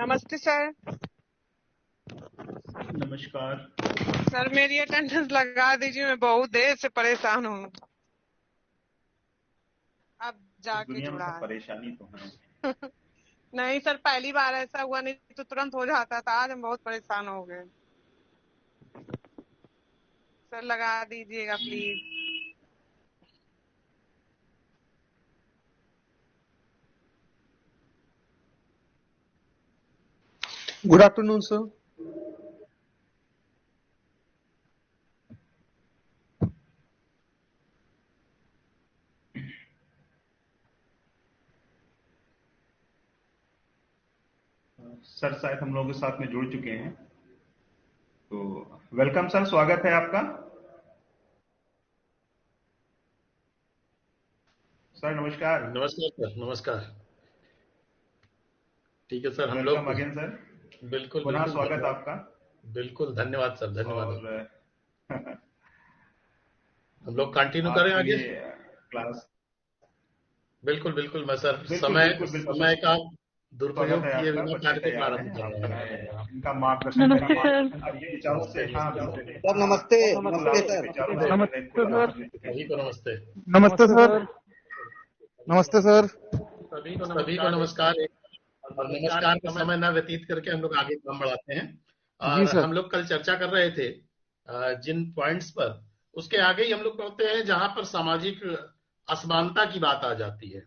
नमस्ते सर। नमस्कार सर मेरी अटेंडेंस लगा दीजिए, मैं बहुत देर से परेशान हूँ। अब जाके दुनिया में जुड़ा सब है। परेशानी तो है। नहीं सर, पहली बार ऐसा हुआ, नहीं तो तुरंत हो जाता था। आज हम बहुत परेशान हो गए। सर लगा दीजिएगा please. Good afternoon, sir. Sir शायद हम लोगों के साथ में जुड़ चुके हैं, तो वेलकम सर, स्वागत है आपका। सर नमस्कार। नमस्कार सर, नमस्कार। ठीक है सर, हम लोग वेलकम अगेन सर। बिल्कुल पुनः बिल्कुल स्वागत धन्यवाद। आपका। बिल्कुल धन्यवाद सर, धन्यवाद। और हम लोग कंटिन्यू आज करें तो आगे। ये क्लास बिल्कुल बिल्कुल, मैं सर बिल्कुल बिल्कुल बिल्कुल समय का स्वागत दुरुपयोग है किए आपका। बिना बच्चे कार्य को तैयार हैं, प्रारंभ कर आप रहे हैं। इनका मार्गदर्शन नमस्ते करिए। सर। आपके विचारों से। हाँ बिल्कुल सर नमस्ते। बिल्कुल, नमस्ते आपके सर। विचारों से नमस्ते इनको सर। लाभान्वित कीजिए। सभी को नमस्ते। नमस्ते सर। नमस्ते सर। सभी को नमस्कार। और नमस्कार का समय न व्यतीत करके हम लोग आगे काम बढ़ाते हैं। जी और सर। हम लोग कल चर्चा कर रहे थे जिन पॉइंट्स पर, उसके आगे ही हम लोग पढ़ते हैं जहां पर सामाजिक असमानता की बात आ जाती है।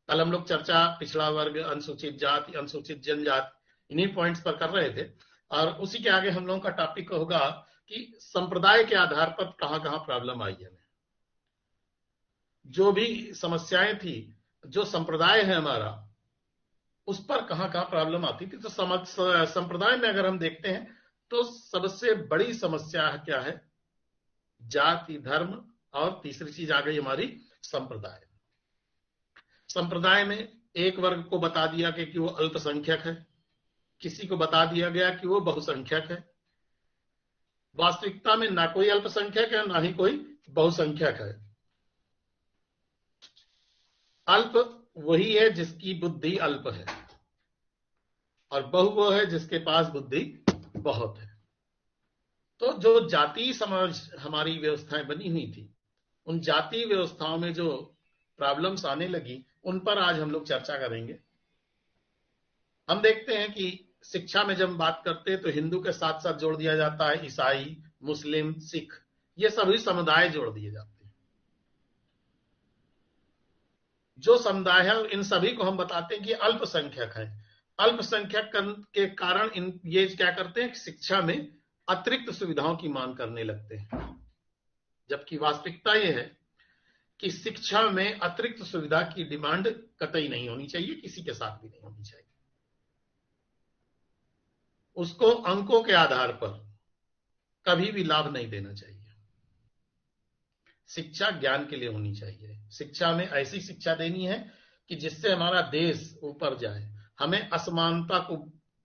कल हम लोग चर्चा पिछड़ा वर्ग, अनुसूचित जाति, अनुसूचित जनजाति, इन्हीं पॉइंट्स पर कर रहे थे। और उसी के आगे हम लोगों का टॉपिक होगा कि संप्रदाय के आधार पर कहां कहां प्रॉब्लम आई है। जो भी समस्याएं थी, जो संप्रदाय है हमारा, उस पर कहां कहां प्रॉब्लम आती थी। तो संप्रदाय में अगर हम देखते हैं तो सबसे बड़ी समस्या क्या है? जाति, धर्म, और तीसरी चीज आ गई हमारी संप्रदाय। संप्रदाय में एक वर्ग को बता दिया गया कि वो अल्पसंख्यक है, किसी को बता दिया गया कि वो बहुसंख्यक है। वास्तविकता में ना कोई अल्पसंख्यक है, ना ही कोई बहुसंख्यक है। अल्प वही है जिसकी बुद्धि अल्प है, और बहु वो है जिसके पास बुद्धि बहुत है। तो जो जाति समाज हमारी व्यवस्थाएं बनी हुई थी, उन जाति व्यवस्थाओं में जो प्रॉब्लम्स आने लगी, उन पर आज हम लोग चर्चा करेंगे। हम देखते हैं कि शिक्षा में जब बात करते हैं तो हिंदू के साथ साथ जोड़ दिया जाता है ईसाई, मुस्लिम, सिख, ये सभी समुदाय जोड़ दिए जाते हैं। जो समुदाय है इन सभी को हम बताते हैं कि अल्पसंख्यक है। अल्पसंख्यक के कारण ये क्या करते हैं, शिक्षा में अतिरिक्त सुविधाओं की मांग करने लगते हैं। जबकि वास्तविकता यह है कि शिक्षा में अतिरिक्त सुविधा की डिमांड कतई नहीं होनी चाहिए, किसी के साथ भी नहीं होनी चाहिए। उसको अंकों के आधार पर कभी भी लाभ नहीं देना चाहिए। शिक्षा ज्ञान के लिए होनी चाहिए। शिक्षा में ऐसी शिक्षा देनी है कि जिससे हमारा देश ऊपर जाए। हमें असमानता को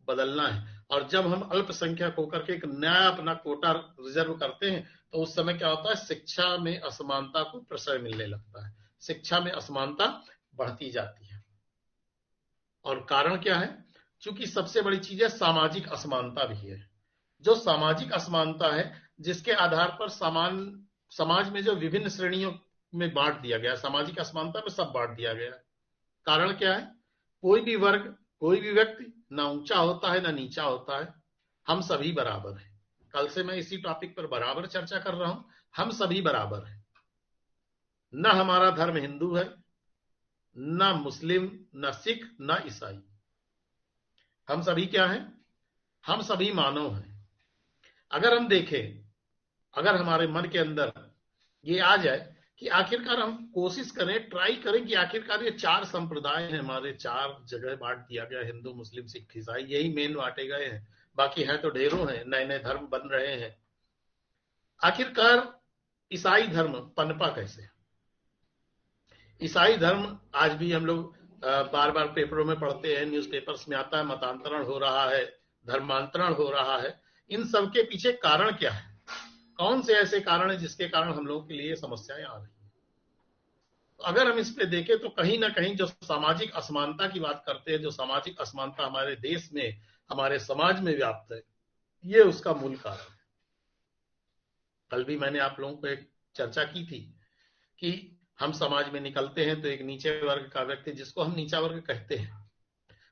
बदलना है। और जब हम अल्पसंख्यक होकर के एक नया अपना कोटा रिजर्व करते हैं, तो उस समय क्या होता है, शिक्षा में असमानता को प्रश्रय मिलने लगता है। शिक्षा में असमानता बढ़ती जाती है। और कारण क्या है? चूंकि सबसे बड़ी चीज है सामाजिक असमानता भी है। जो सामाजिक असमानता है, जिसके आधार पर समाज में जो विभिन्न श्रेणियों में बांट दिया गया, सामाजिक असमानता में सब बांट दिया गया। कारण क्या है? कोई भी वर्ग, कोई भी व्यक्ति ना ऊंचा होता है ना नीचा होता है। हम सभी बराबर हैं। कल से मैं इसी टॉपिक पर बराबर चर्चा कर रहा हूं। हम सभी बराबर हैं। न हमारा धर्म हिंदू है, न मुस्लिम, न सिख, न ईसाई। हम सभी क्या हैं? हम सभी मानव हैं। अगर हम देखें, अगर हमारे मन के अंदर ये आ जाए कि आखिरकार हम कोशिश करें, ट्राई करें कि आखिरकार ये चार संप्रदाय हैं हमारे, चार जगह बांट दिया गया, हिंदू, मुस्लिम, सिख, ईसाई, यही मेन बांटे गए हैं। बाकी हैं तो ढेरों हैं, नए नए धर्म बन रहे हैं। आखिरकार ईसाई धर्म पनपा कैसे? ईसाई धर्म आज भी हम लोग बार बार पेपरों में पढ़ते हैं, न्यूज़पेपर्स में आता है, मतांतरण हो रहा है, धर्मांतरण हो रहा है। इन सब के पीछे कारण क्या है? कौन से ऐसे कारण है जिसके कारण हम लोगों के लिए समस्याएं आ रही हैं? अगर हम इस पे देखें तो कहीं ना कहीं जो सामाजिक असमानता की बात करते हैं, जो सामाजिक असमानता हमारे देश में, हमारे समाज में व्याप्त है, ये उसका मूल कारण है। कल भी मैंने आप लोगों को एक चर्चा की थी कि हम समाज में निकलते हैं तो एक नीचे वर्ग का व्यक्ति, जिसको हम नीचा वर्ग कहते हैं,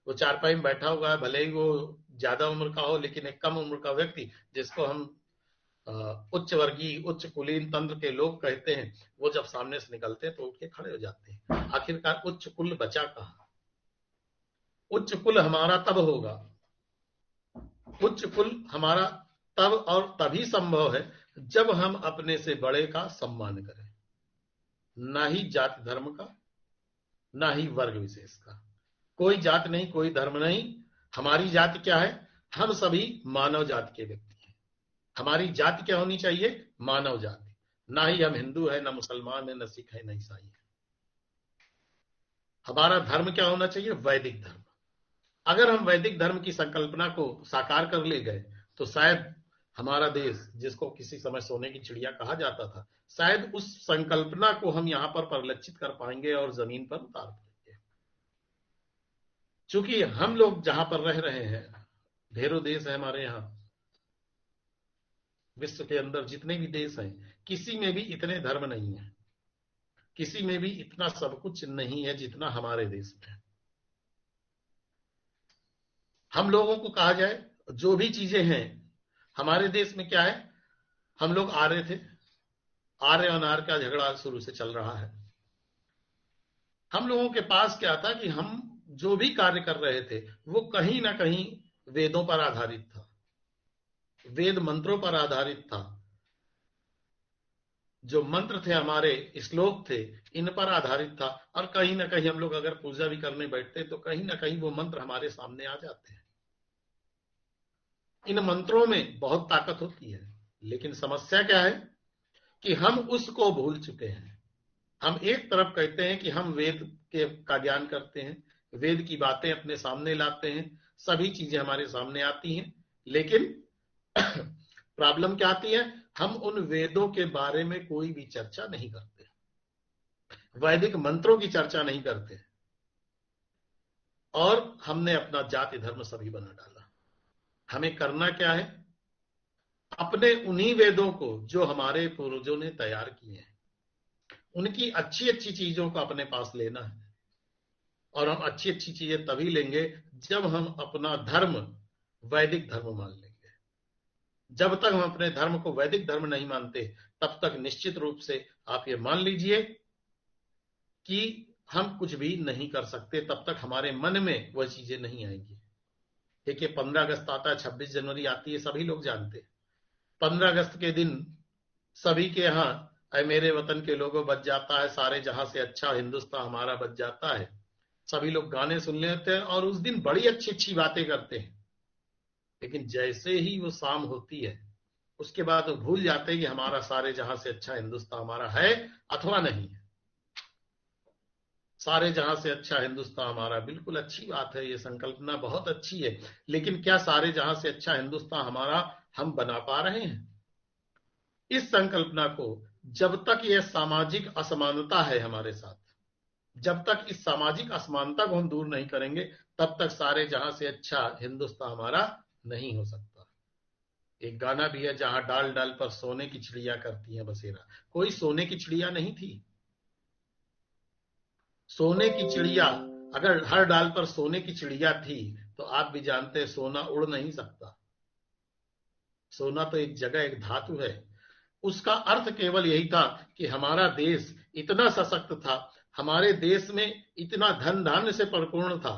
वो चारपाई में बैठा हुआ है, भले ही वो ज्यादा उम्र का हो, लेकिन एक कम उम्र का व्यक्ति जिसको हम उच्च वर्गीय, उच्च कुलीन तंत्र के लोग कहते हैं, वो जब सामने से निकलते हैं तो उठ के खड़े हो जाते हैं। आखिरकार उच्च कुल बचा कहां? उच्च कुल हमारा तब होगा, उच्च कुल हमारा तब और तभी संभव है जब हम अपने से बड़े का सम्मान करें, ना ही जाति धर्म का, ना ही वर्ग विशेष का। कोई जात नहीं, कोई धर्म नहीं। हमारी जाति क्या है? हम सभी मानव जाति के व्यक्ति हैं। हमारी जाति क्या होनी चाहिए? मानव जाति। ना ही हम हिंदू है, ना मुसलमान है, न सिख है, न ईसाई है। हमारा धर्म क्या होना चाहिए? वैदिक धर्म। अगर हम वैदिक धर्म की संकल्पना को साकार कर ले गए तो शायद हमारा देश, जिसको किसी समय सोने की चिड़िया कहा जाता था, शायद उस संकल्पना को हम यहां पर परिलक्षित कर पाएंगे और जमीन पर उतार पाएंगे। चूंकि हम लोग जहां पर रह रहे हैं, ढेरों देश है हमारे यहां, विश्व के अंदर जितने भी देश हैं, किसी में भी इतने धर्म नहीं है, किसी में भी इतना सब कुछ नहीं है जितना हमारे देश में है। हम लोगों को कहा जाए, जो भी चीजें हैं हमारे देश में, क्या है? हम लोग आर्य थे, आर्य अनार्य का झगड़ा शुरू से चल रहा है। हम लोगों के पास क्या था कि हम जो भी कार्य कर रहे थे वो कहीं ना कहीं वेदों पर आधारित था, वेद मंत्रों पर आधारित था। जो मंत्र थे, हमारे श्लोक थे, इन पर आधारित था। और कहीं ना कहीं हम लोग अगर पूजा भी करने बैठते तो कहीं ना कहीं वो मंत्र हमारे सामने आ जाते हैं। इन मंत्रों में बहुत ताकत होती है, लेकिन समस्या क्या है कि हम उसको भूल चुके हैं। हम एक तरफ कहते हैं कि हम वेद का ज्ञान करते हैं, वेद की बातें अपने सामने लाते हैं, सभी चीजें हमारे सामने आती हैं, लेकिन प्रॉब्लम क्या आती है? हम उन वेदों के बारे में कोई भी चर्चा नहीं करते, वैदिक मंत्रों की चर्चा नहीं करते, और हमने अपना जाति धर्म सभी बना डाला। हमें करना क्या है? अपने उन्हीं वेदों को जो हमारे पूर्वजों ने तैयार किए हैं, उनकी अच्छी अच्छी चीजों को अपने पास लेना है। और हम अच्छी अच्छी चीजें तभी लेंगे जब हम अपना धर्म वैदिक धर्म मान लेंगे। जब तक हम अपने धर्म को वैदिक धर्म नहीं मानते, तब तक निश्चित रूप से आप ये मान लीजिए कि हम कुछ भी नहीं कर सकते। तब तक हमारे मन में वह चीजें नहीं आएंगी। देखिए, 15 अगस्त आता है, 26 जनवरी आती है, सभी लोग जानते हैं। 15 अगस्त के दिन सभी के यहाँ ऐ मेरे वतन के लोगों बच जाता है, सारे जहां से अच्छा हिंदुस्तान हमारा बच जाता है। सभी लोग गाने सुन लेते हैं और उस दिन बड़ी अच्छी अच्छी बातें करते हैं, लेकिन जैसे ही वो शाम होती है, उसके बाद वो भूल जाते हैं कि हमारा सारे जहां से अच्छा हिंदुस्तान हमारा है अथवा नहीं है। सारे जहां से अच्छा हिंदुस्तान हमारा, बिल्कुल अच्छी बात है, ये संकल्पना बहुत अच्छी है, लेकिन क्या सारे जहां से अच्छा हिंदुस्तान हमारा हम बना पा रहे हैं? इस संकल्पना को, जब तक यह सामाजिक असमानता है हमारे साथ, जब तक इस सामाजिक असमानता को हम दूर नहीं करेंगे, तब तक सारे जहां से अच्छा हिंदुस्तान हमारा नहीं हो सकता। एक गाना भी है, जहां डाल डाल पर सोने की चिड़िया करती है बसेरा। कोई सोने की चिड़िया नहीं थी। सोने की चिड़िया, अगर हर डाल पर सोने की चिड़िया थी तो आप भी जानते हैं सोना उड़ नहीं सकता। सोना तो एक जगह, एक धातु है। उसका अर्थ केवल यही था कि हमारा देश इतना सशक्त था, हमारे देश में इतना धन धान्य से परिपूर्ण था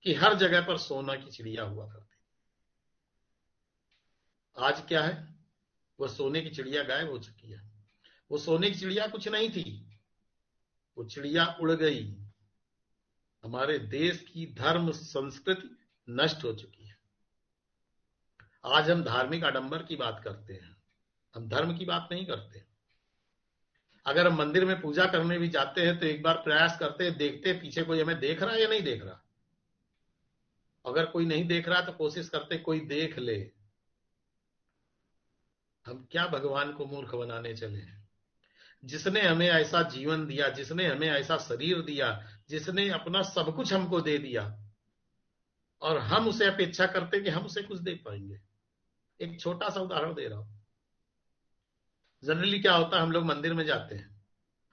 कि हर जगह पर सोना की चिड़िया हुआ करती। आज क्या है? वो सोने की चिड़िया गायब हो चुकी है। वो सोने की चिड़िया कुछ नहीं थी, वो चिड़िया उड़ गई। हमारे देश की धर्म संस्कृति नष्ट हो चुकी है। आज हम धार्मिक आडंबर की बात करते हैं, हम धर्म की बात नहीं करते। अगर हम मंदिर में पूजा करने भी जाते हैं तो एक बार प्रयास करते हैं, देखते हैं पीछे कोई हमें देख रहा है या नहीं देख रहा। अगर कोई नहीं देख रहा तो कोशिश करते कोई देख ले। हम क्या भगवान को मूर्ख बनाने चले हैं? जिसने हमें ऐसा जीवन दिया, जिसने हमें ऐसा शरीर दिया, जिसने अपना सब कुछ हमको दे दिया, और हम उसे अपेक्षा करते कि हम उसे कुछ दे पाएंगे। एक छोटा सा उदाहरण दे रहा हूं। जनरली क्या होता है, हम लोग मंदिर में जाते हैं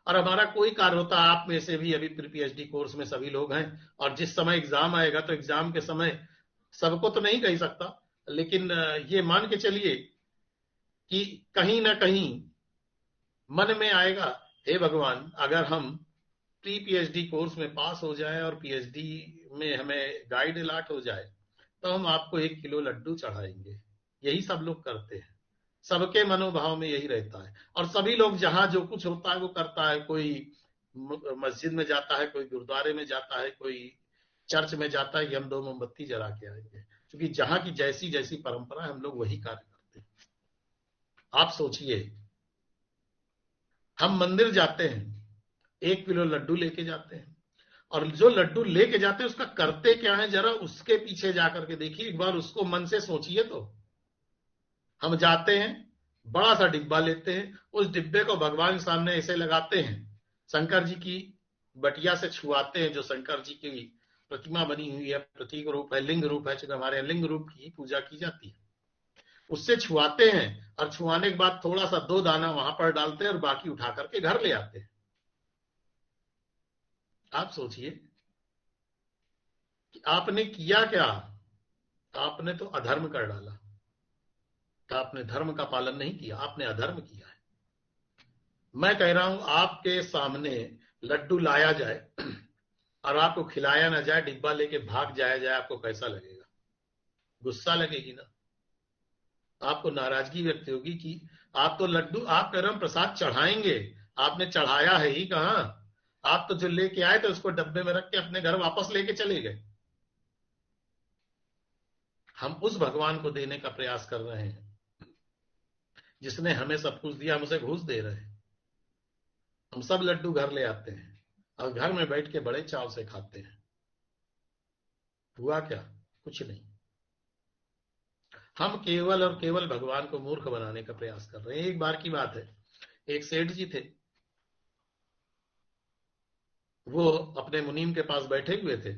और हमारा कोई कार्य होता है। आप में से भी अभी पीएचडी कोर्स में सभी लोग हैं, और जिस समय एग्जाम आएगा तो एग्जाम के समय सबको तो नहीं कह सकता, लेकिन ये मान के चलिए कि कहीं ना कहीं मन में आएगा, हे भगवान, अगर हम प्री पीएचडी कोर्स में पास हो जाए और पीएचडी में हमें गाइड अलॉट हो जाए तो हम आपको 1 किलो लड्डू चढ़ाएंगे। यही सब लोग करते हैं, सबके मनोभाव में यही रहता है। और सभी लोग जहां जो कुछ होता है वो करता है। कोई मस्जिद में जाता है, कोई गुरुद्वारे में जाता है, कोई चर्च में जाता है कि हम 2 मोमबत्ती जला के आएंगे, क्योंकि जहां की जैसी जैसी परंपरा है हम लोग वही कार्य करते हैं। आप सोचिए, हम मंदिर जाते हैं, 1 किलो लड्डू लेके जाते हैं, और जो लड्डू लेके जाते हैं उसका करते क्या है, जरा उसके पीछे जाकर के देखिए, एक बार उसको मन से सोचिए। तो हम जाते हैं, बड़ा सा डिब्बा लेते हैं, उस डिब्बे को भगवान के सामने ऐसे लगाते हैं, शंकर जी की बटिया से छुआते हैं, जो शंकर जी की प्रतिमा बनी हुई है, प्रतीक रूप है, लिंग रूप है, क्योंकि हमारे लिंग रूप की पूजा की जाती है। उससे छुआते हैं और छुआने के बाद थोड़ा सा 2 दाना वहां पर डालते हैं और बाकी उठा करके घर ले आते हैं। आप सोचिए कि आपने किया क्या? आपने तो अधर्म कर डाला। आपने धर्म का पालन नहीं किया, आपने अधर्म किया है। मैं कह रहा हूं, आपके सामने लड्डू लाया जाए और आपको खिलाया ना जाए, डिब्बा लेके भाग जाया जाए, आपको कैसा लगेगा? गुस्सा लगेगी ना, आपको नाराजगी व्यक्त होगी कि आप तो लड्डू, आप कह रहे हम प्रसाद चढ़ाएंगे, आपने चढ़ाया है ही कहां? आप तो जो लेके आए थे उसको डब्बे में रख के अपने घर वापस लेके चले गए। हम उस भगवान को देने का प्रयास कर रहे हैं जिसने हमें सब कुछ दिया, हम उसे घूस दे रहे हैं। हम सब लड्डू घर ले आते हैं और घर में बैठ के बड़े चाव से खाते हैं। हुआ क्या? कुछ नहीं। हम केवल और केवल भगवान को मूर्ख बनाने का प्रयास कर रहे हैं। एक बार की बात है, एक सेठ जी थे, वो अपने मुनीम के पास बैठे हुए थे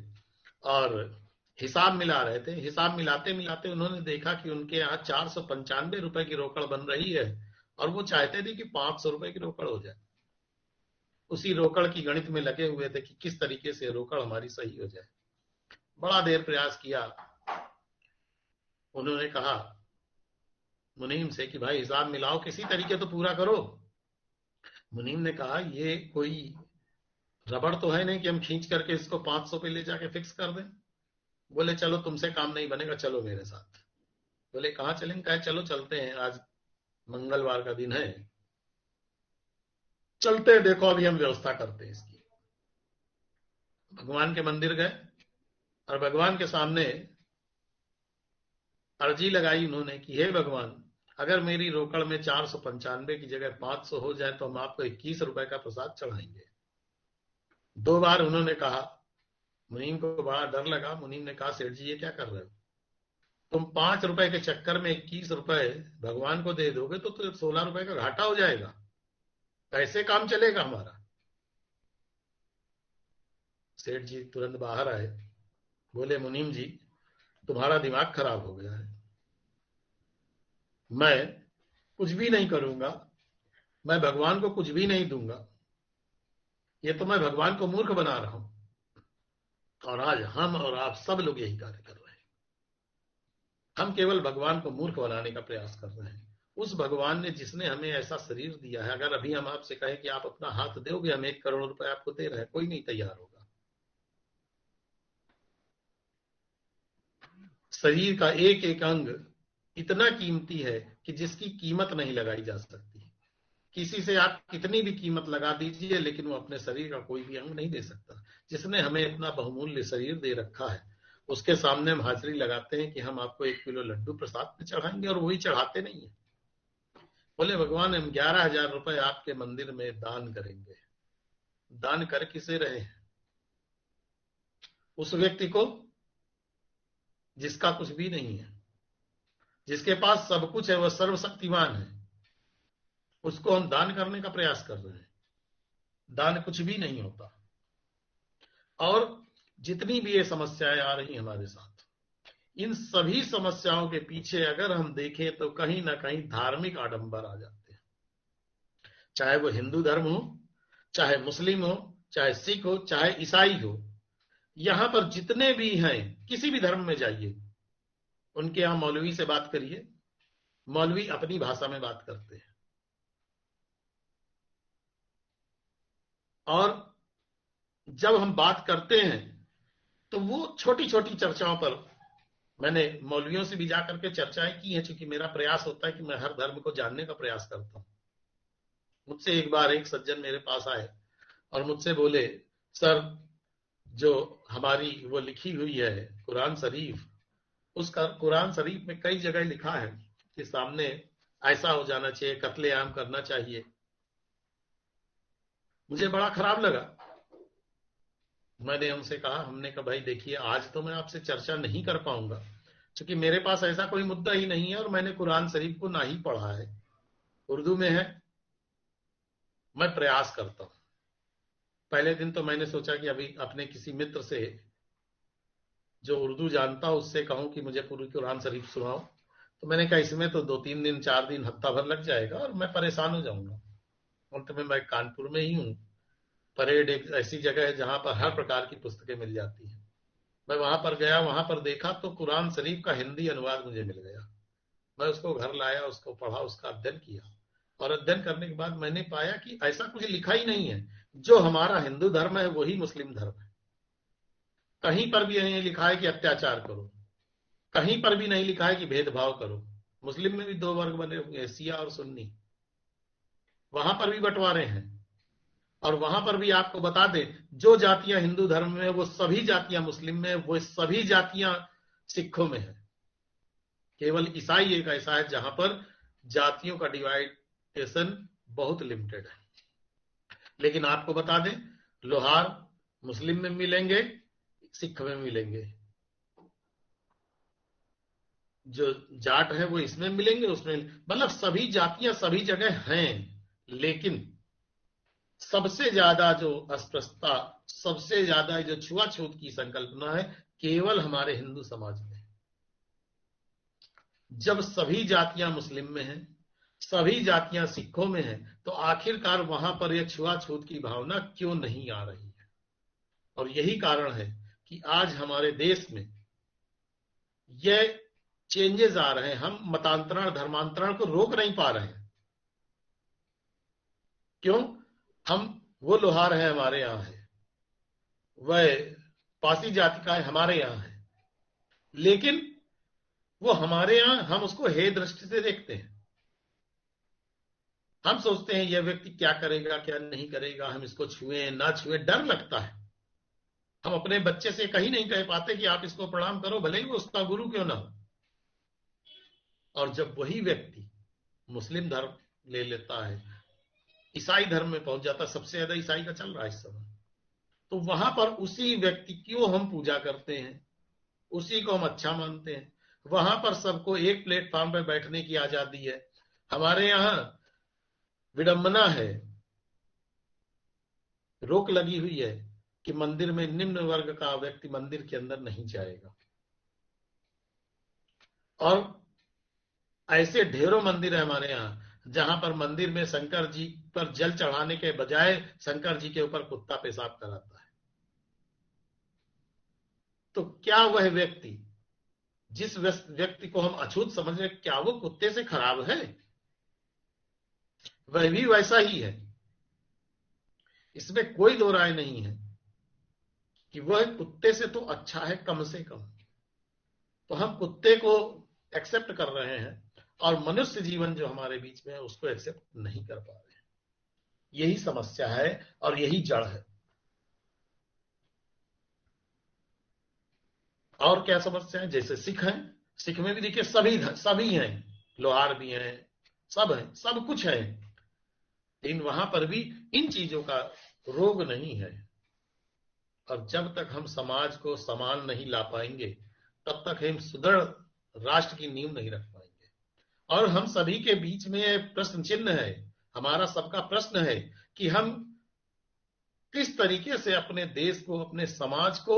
और हिसाब मिला रहे थे। हिसाब मिलाते मिलाते उन्होंने देखा कि उनके यहाँ 495 रुपए की रोकड़ बन रही है और वो चाहते थे कि 500 रुपए की रोकड़ हो जाए। उसी रोकड़ की गणित में लगे हुए थे कि किस तरीके से रोकड़ हमारी सही हो जाए। बड़ा देर प्रयास किया। उन्होंने कहा मुनीम से कि भाई हिसाब मिलाओ, किसी तरीके तो पूरा करो। मुनीम ने कहा ये कोई रबड़ तो है नहीं कि हम खींच करके इसको 500 पे ले जाके फिक्स कर दें। बोले चलो तुमसे काम नहीं बनेगा, चलो मेरे साथ। बोले कहाँ चलेंगे? कहे चलो चलते हैं, आज मंगलवार का दिन है, चलते हैं, देखो अभी हम व्यवस्था करते हैं इसकी। भगवान के मंदिर गए और भगवान के सामने अर्जी लगाई उन्होंने कि हे भगवान, अगर मेरी रोकड़ में 495 की जगह 500 हो जाए तो हम आपको 21 रुपए का प्रसाद चढ़ाएंगे। 2 बार उन्होंने कहा। मुनीम को बड़ा डर लगा। मुनीम ने कहा सेठ जी ये क्या कर रहे हो? तुम 5 रुपए के चक्कर में 21 रुपए भगवान को दे दोगे तो 16 रुपए का घाटा हो जाएगा, कैसे काम चलेगा हमारा? सेठ जी तुरंत बाहर आए, बोले मुनीम जी तुम्हारा दिमाग खराब हो गया है, मैं कुछ भी नहीं करूंगा, मैं भगवान को कुछ भी नहीं दूंगा, ये तो मैं भगवान को मूर्ख बना रहा हूं। और आज हम और आप सब लोग यही कार्य कर रहे हैं। हम केवल भगवान को मूर्ख बनाने का प्रयास कर रहे हैं। उस भगवान ने जिसने हमें ऐसा शरीर दिया है, अगर अभी हम आपसे कहें कि आप अपना हाथ दोगे, हम 1 करोड़ रुपए आपको दे रहे हैं, कोई नहीं तैयार होगा। शरीर का एक एक अंग इतना कीमती है कि जिसकी कीमत नहीं लगाई जा सकती। किसी से आप कितनी भी कीमत लगा दीजिए, लेकिन वो अपने शरीर का कोई भी अंग नहीं दे सकता। जिसने हमें इतना बहुमूल्य शरीर दे रखा है, उसके सामने हम हाजिरी लगाते हैं कि हम आपको 1 किलो लड्डू प्रसाद में चढ़ाएंगे, और वही चढ़ाते नहीं है। बोले भगवान हम 11,000 रुपए आपके मंदिर में दान करेंगे। दान कर किसे रहे हैं? उस व्यक्ति को जिसका कुछ भी नहीं है। जिसके पास सब कुछ है, वह सर्वशक्तिमान है। उसको हम दान करने का प्रयास कर रहे हैं। दान कुछ भी नहीं होता। और जितनी भी ये समस्याएं आ रही हमारे साथ, इन सभी समस्याओं के पीछे अगर हम देखें तो कहीं ना कहीं धार्मिक आडंबर आ जाते हैं। चाहे वो हिंदू धर्म हो, चाहे मुस्लिम हो, चाहे सिख हो, चाहे ईसाई हो, यहां पर जितने भी हैं, किसी भी धर्म में जाइए, उनके यहां मौलवी से बात करिए, मौलवी अपनी भाषा में बात करते हैं। और जब हम बात करते हैं तो वो छोटी छोटी चर्चाओं पर, मैंने मौलवियों से भी जाकर के चर्चाएं की हैं, क्योंकि मेरा प्रयास होता है कि मैं हर धर्म को जानने का प्रयास करता हूं। मुझसे एक बार एक सज्जन मेरे पास आए और मुझसे बोले, सर जो हमारी वो लिखी हुई है कुरान शरीफ, उसका कुरान शरीफ में कई जगह लिखा है कि सामने ऐसा हो जाना चाहिए, कत्लेआम करना चाहिए। मुझे बड़ा खराब लगा। मैंने उनसे कहा, हमने कहा भाई देखिए, आज तो मैं आपसे चर्चा नहीं कर पाऊंगा क्योंकि मेरे पास ऐसा कोई मुद्दा ही नहीं है और मैंने कुरान शरीफ को ना ही पढ़ा है, उर्दू में है। मैं प्रयास करता हूं। पहले दिन तो मैंने सोचा कि अभी अपने किसी मित्र से जो उर्दू जानता हो उससे कहूं कि मुझे पूरी कुरान शरीफ सुनाओ। तो मैंने कहा इसमें तो 2-3 दिन 4 दिन हफ्ता भर लग जाएगा और मैं परेशान हो जाऊंगा। अंत में मैं कानपुर में ही हूं। परेड एक ऐसी जगह है जहां पर हर प्रकार की पुस्तकें मिल जाती हैं। मैं वहां पर गया, वहां पर देखा तो कुरान शरीफ का हिंदी अनुवाद मुझे मिल गया। मैं उसको घर लाया, उसको पढ़ा, उसका अध्ययन किया और अध्ययन करने के बाद मैंने पाया कि ऐसा कुछ लिखा ही नहीं है। जो हमारा हिंदू धर्म है वही मुस्लिम धर्म है। कहीं पर भी नहीं लिखा है कि अत्याचार करो, कहीं पर भी नहीं लिखा है कि भेदभाव करो। मुस्लिम में भी 2 वर्ग बने हुए हैं, शिया और सुन्नी, वहां पर भी बंटवारे हैं। और वहां पर भी आपको बता दें, जो जातियां हिंदू धर्म में, वो सभी जातियां मुस्लिम में, वो सभी जातियां सिखों में है। केवल ईसाई एक ऐसा है जहां पर जातियों का डिवाइडेशन बहुत लिमिटेड है। लेकिन आपको बता दें, लोहार मुस्लिम में मिलेंगे, सिख में मिलेंगे, जो जाट है वो इसमें मिलेंगे, उसमें, मतलब सभी जातियां सभी जगह हैं। लेकिन सबसे ज्यादा जो अस्पृश्यता, सबसे ज्यादा जो छुआछूत की संकल्पना है, केवल हमारे हिंदू समाज में। जब सभी जातियां मुस्लिम में हैं, सभी जातियां सिखों में हैं, तो आखिरकार वहां पर यह छुआछूत की भावना क्यों नहीं आ रही है? और यही कारण है कि आज हमारे देश में यह चेंजेस आ रहे हैं। हम मतांतरण, धर्मांतरण को रोक नहीं पा रहे हैं। क्यों? हम, वो लोहार है हमारे यहां है, वह पासी जाति का है हमारे यहां है, लेकिन वो हमारे यहां, हम उसको हे दृष्टि से देखते हैं। हम सोचते हैं यह व्यक्ति क्या करेगा क्या नहीं करेगा, हम इसको छुए ना छुए, डर लगता है। हम अपने बच्चे से कहीं नहीं कह पाते कि आप इसको प्रणाम करो, भले ही वो उसका गुरु क्यों ना हो। और जब वही व्यक्ति मुस्लिम धर्म ले लेता है, ईसाई धर्म में पहुंच जाता, सबसे ज्यादा ईसाई का चल रहा है इस समय, तो वहां पर उसी व्यक्ति की हम पूजा करते हैं, उसी को हम अच्छा मानते हैं। वहां पर सबको एक प्लेटफॉर्म पर बैठने की आजादी है। हमारे यहां विडंबना है, रोक लगी हुई है कि मंदिर में निम्न वर्ग का व्यक्ति मंदिर के अंदर नहीं जाएगा। और ऐसे ढेरों मंदिर है हमारे यहां जहां पर मंदिर में शंकर जी पर जल चढ़ाने के बजाय शंकर जी के ऊपर कुत्ता पेशाब कराता है। तो क्या वह व्यक्ति, जिस व्यक्ति को हम अछूत समझ रहे, क्या वो कुत्ते से खराब है? वह भी वैसा ही है। इसमें कोई दो राय नहीं है कि वह कुत्ते से तो अच्छा है कम से कम। तो हम कुत्ते को एक्सेप्ट कर रहे हैं और मनुष्य जीवन जो हमारे बीच में है उसको एक्सेप्ट नहीं कर पा रहे हैं। यही समस्या है और यही जड़ है। और क्या समस्या है? जैसे सिख हैं, सिख में भी देखिए सभी हैं, लोहार भी हैं, सब हैं, सब कुछ है, लेकिन वहां पर भी इन चीजों का रोग नहीं है। और जब तक हम समाज को समान नहीं ला पाएंगे, तब तक हम सुदृढ़ राष्ट्र की नींव नहीं रख पाएंगे। और हम सभी के बीच में प्रश्न चिन्ह है, हमारा सबका प्रश्न है कि हम किस तरीके से अपने देश को, अपने समाज को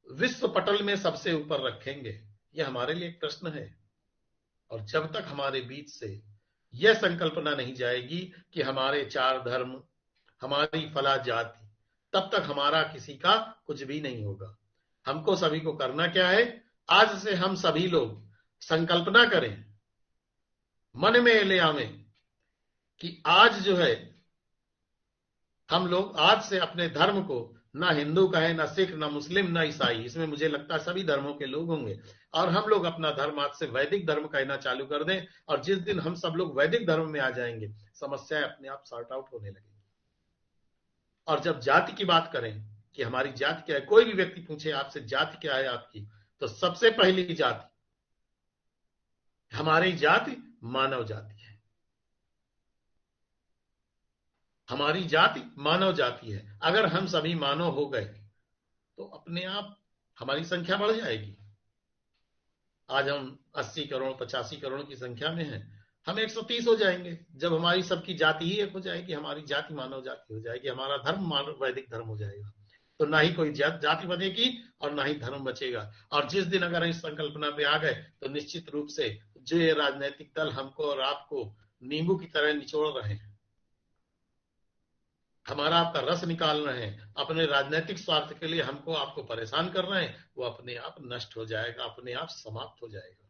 विश्व पटल में सबसे ऊपर रखेंगे, यह हमारे लिए एक प्रश्न है। और जब तक हमारे बीच से यह संकल्पना नहीं जाएगी कि हमारे 4 धर्म, हमारी फला जाति, तब तक हमारा किसी का कुछ भी नहीं होगा। हमको सभी को करना क्या है, आज से हम सभी लोग संकल्पना करें, मन में ले आवें कि आज जो है हम लोग आज से अपने धर्म को ना हिंदू कहें, ना सिख, ना मुस्लिम, ना ईसाई, इसमें मुझे लगता है सभी धर्मों के लोग होंगे, और हम लोग अपना धर्म आज से वैदिक धर्म कहना चालू कर दें। और जिस दिन हम सब लोग वैदिक धर्म में आ जाएंगे, समस्याएं अपने आप सॉर्ट आउट होने लगेंगी। और जब जाति की बात करें कि हमारी जाति क्या है, कोई भी व्यक्ति पूछे आपसे जाति क्या है आपकी, तो सबसे पहली जाति, हमारी जाति मानव जाति है। हमारी जाति मानव जाति है। अगर हम सभी मानव हो गए तो अपने आप हमारी संख्या बढ़ जाएगी। आज हम 80 करोड़ 85 करोड़ की संख्या में हैं, हम 130 हो जाएंगे जब हमारी सबकी जाति ही एक हो जाएगी, हमारी जाति मानव जाति हो जाएगी, हमारा धर्म वैदिक धर्म हो जाएगा। तो ना ही कोई जाति बनेगी और ना ही धर्म बचेगा। और जिस दिन अगर इस संकल्पना पे आ गए तो निश्चित रूप से जो ये राजनीतिक दल हमको और आपको नींबू की तरह निचोड़ रहे हैं, हमारा आपका रस निकाल रहे हैं, अपने राजनीतिक स्वार्थ के लिए हमको आपको परेशान कर रहे हैं, वो अपने आप नष्ट हो जाएगा, अपने आप समाप्त हो जाएगा।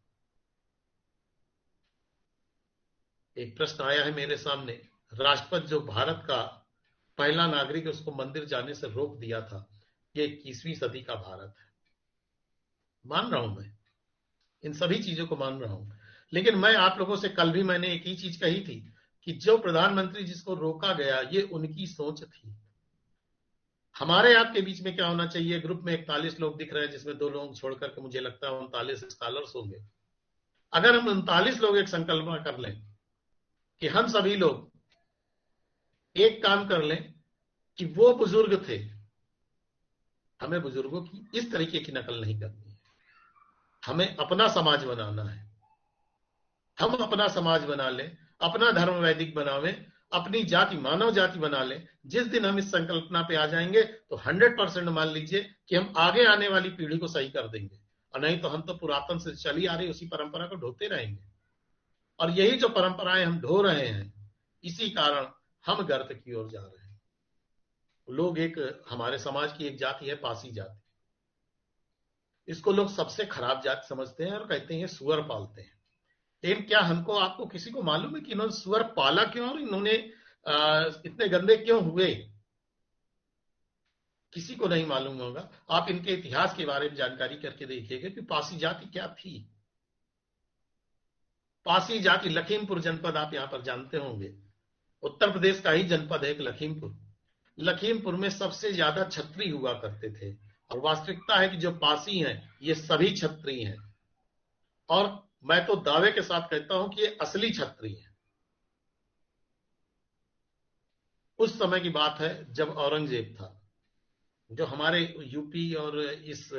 एक प्रश्न आया है मेरे सामने, राष्ट्रपति जो भारत का पहला नागरिक है, उसको मंदिर जाने से रोक दिया था, ये 21वीं सदी का भारत है। मान रहा हूं, मैं इन सभी चीजों को मान रहा हूं, लेकिन मैं आप लोगों से कल भी मैंने एक ही चीज कही थी कि जो प्रधानमंत्री जिसको रोका गया, ये उनकी सोच थी। हमारे आपके बीच में क्या होना चाहिए, ग्रुप में 41 लोग दिख रहे हैं, जिसमें 2 लोग छोड़कर के मुझे लगता है 39 स्कॉलर्स होंगे। अगर हम 39 लोग एक संकल्पना कर लें कि हम सभी लोग एक काम कर लें कि वो बुजुर्ग थे, हमें बुजुर्गों की इस तरीके की नकल नहीं करनी है, हमें अपना समाज बनाना है। हम अपना समाज बना लें, अपना धर्म वैदिक बनावे, अपनी जाति मानव जाति बना ले। जिस दिन हम इस संकल्पना पे आ जाएंगे तो 100% मान लीजिए कि हम आगे आने वाली पीढ़ी को सही कर देंगे, और नहीं तो हम तो पुरातन से चली आ रही उसी परंपरा को ढोते रहेंगे। और यही जो परंपराएं हम ढो रहे हैं, इसी कारण हम गर्त की ओर जा रहे हैं। लोग हमारे समाज की एक जाति है पासी जाति, इसको लोग सबसे खराब जाति समझते हैं और कहते हैं सुअर पालते हैं। लेकिन क्या हमको आपको किसी को मालूम है कि इन्होंने सुअर पाला क्यों और इन्होंने इतने गंदे क्यों हुए? किसी को नहीं मालूम होगा। आप इनके इतिहास के बारे में जानकारी करके देखिएगा कि पासी जाति क्या थी। पासी जाति लखीमपुर जनपद आप यहां पर जानते होंगे, उत्तर प्रदेश का ही जनपद है एक लखीमपुर। लखीमपुर में सबसे ज्यादा छत्री हुआ करते थे, और वास्तविकता है कि जो पासी हैं ये सभी छत्री हैं, और मैं तो दावे के साथ कहता हूं कि ये असली छत्री हैं। उस समय की बात है जब औरंगजेब था, जो हमारे यूपी और इस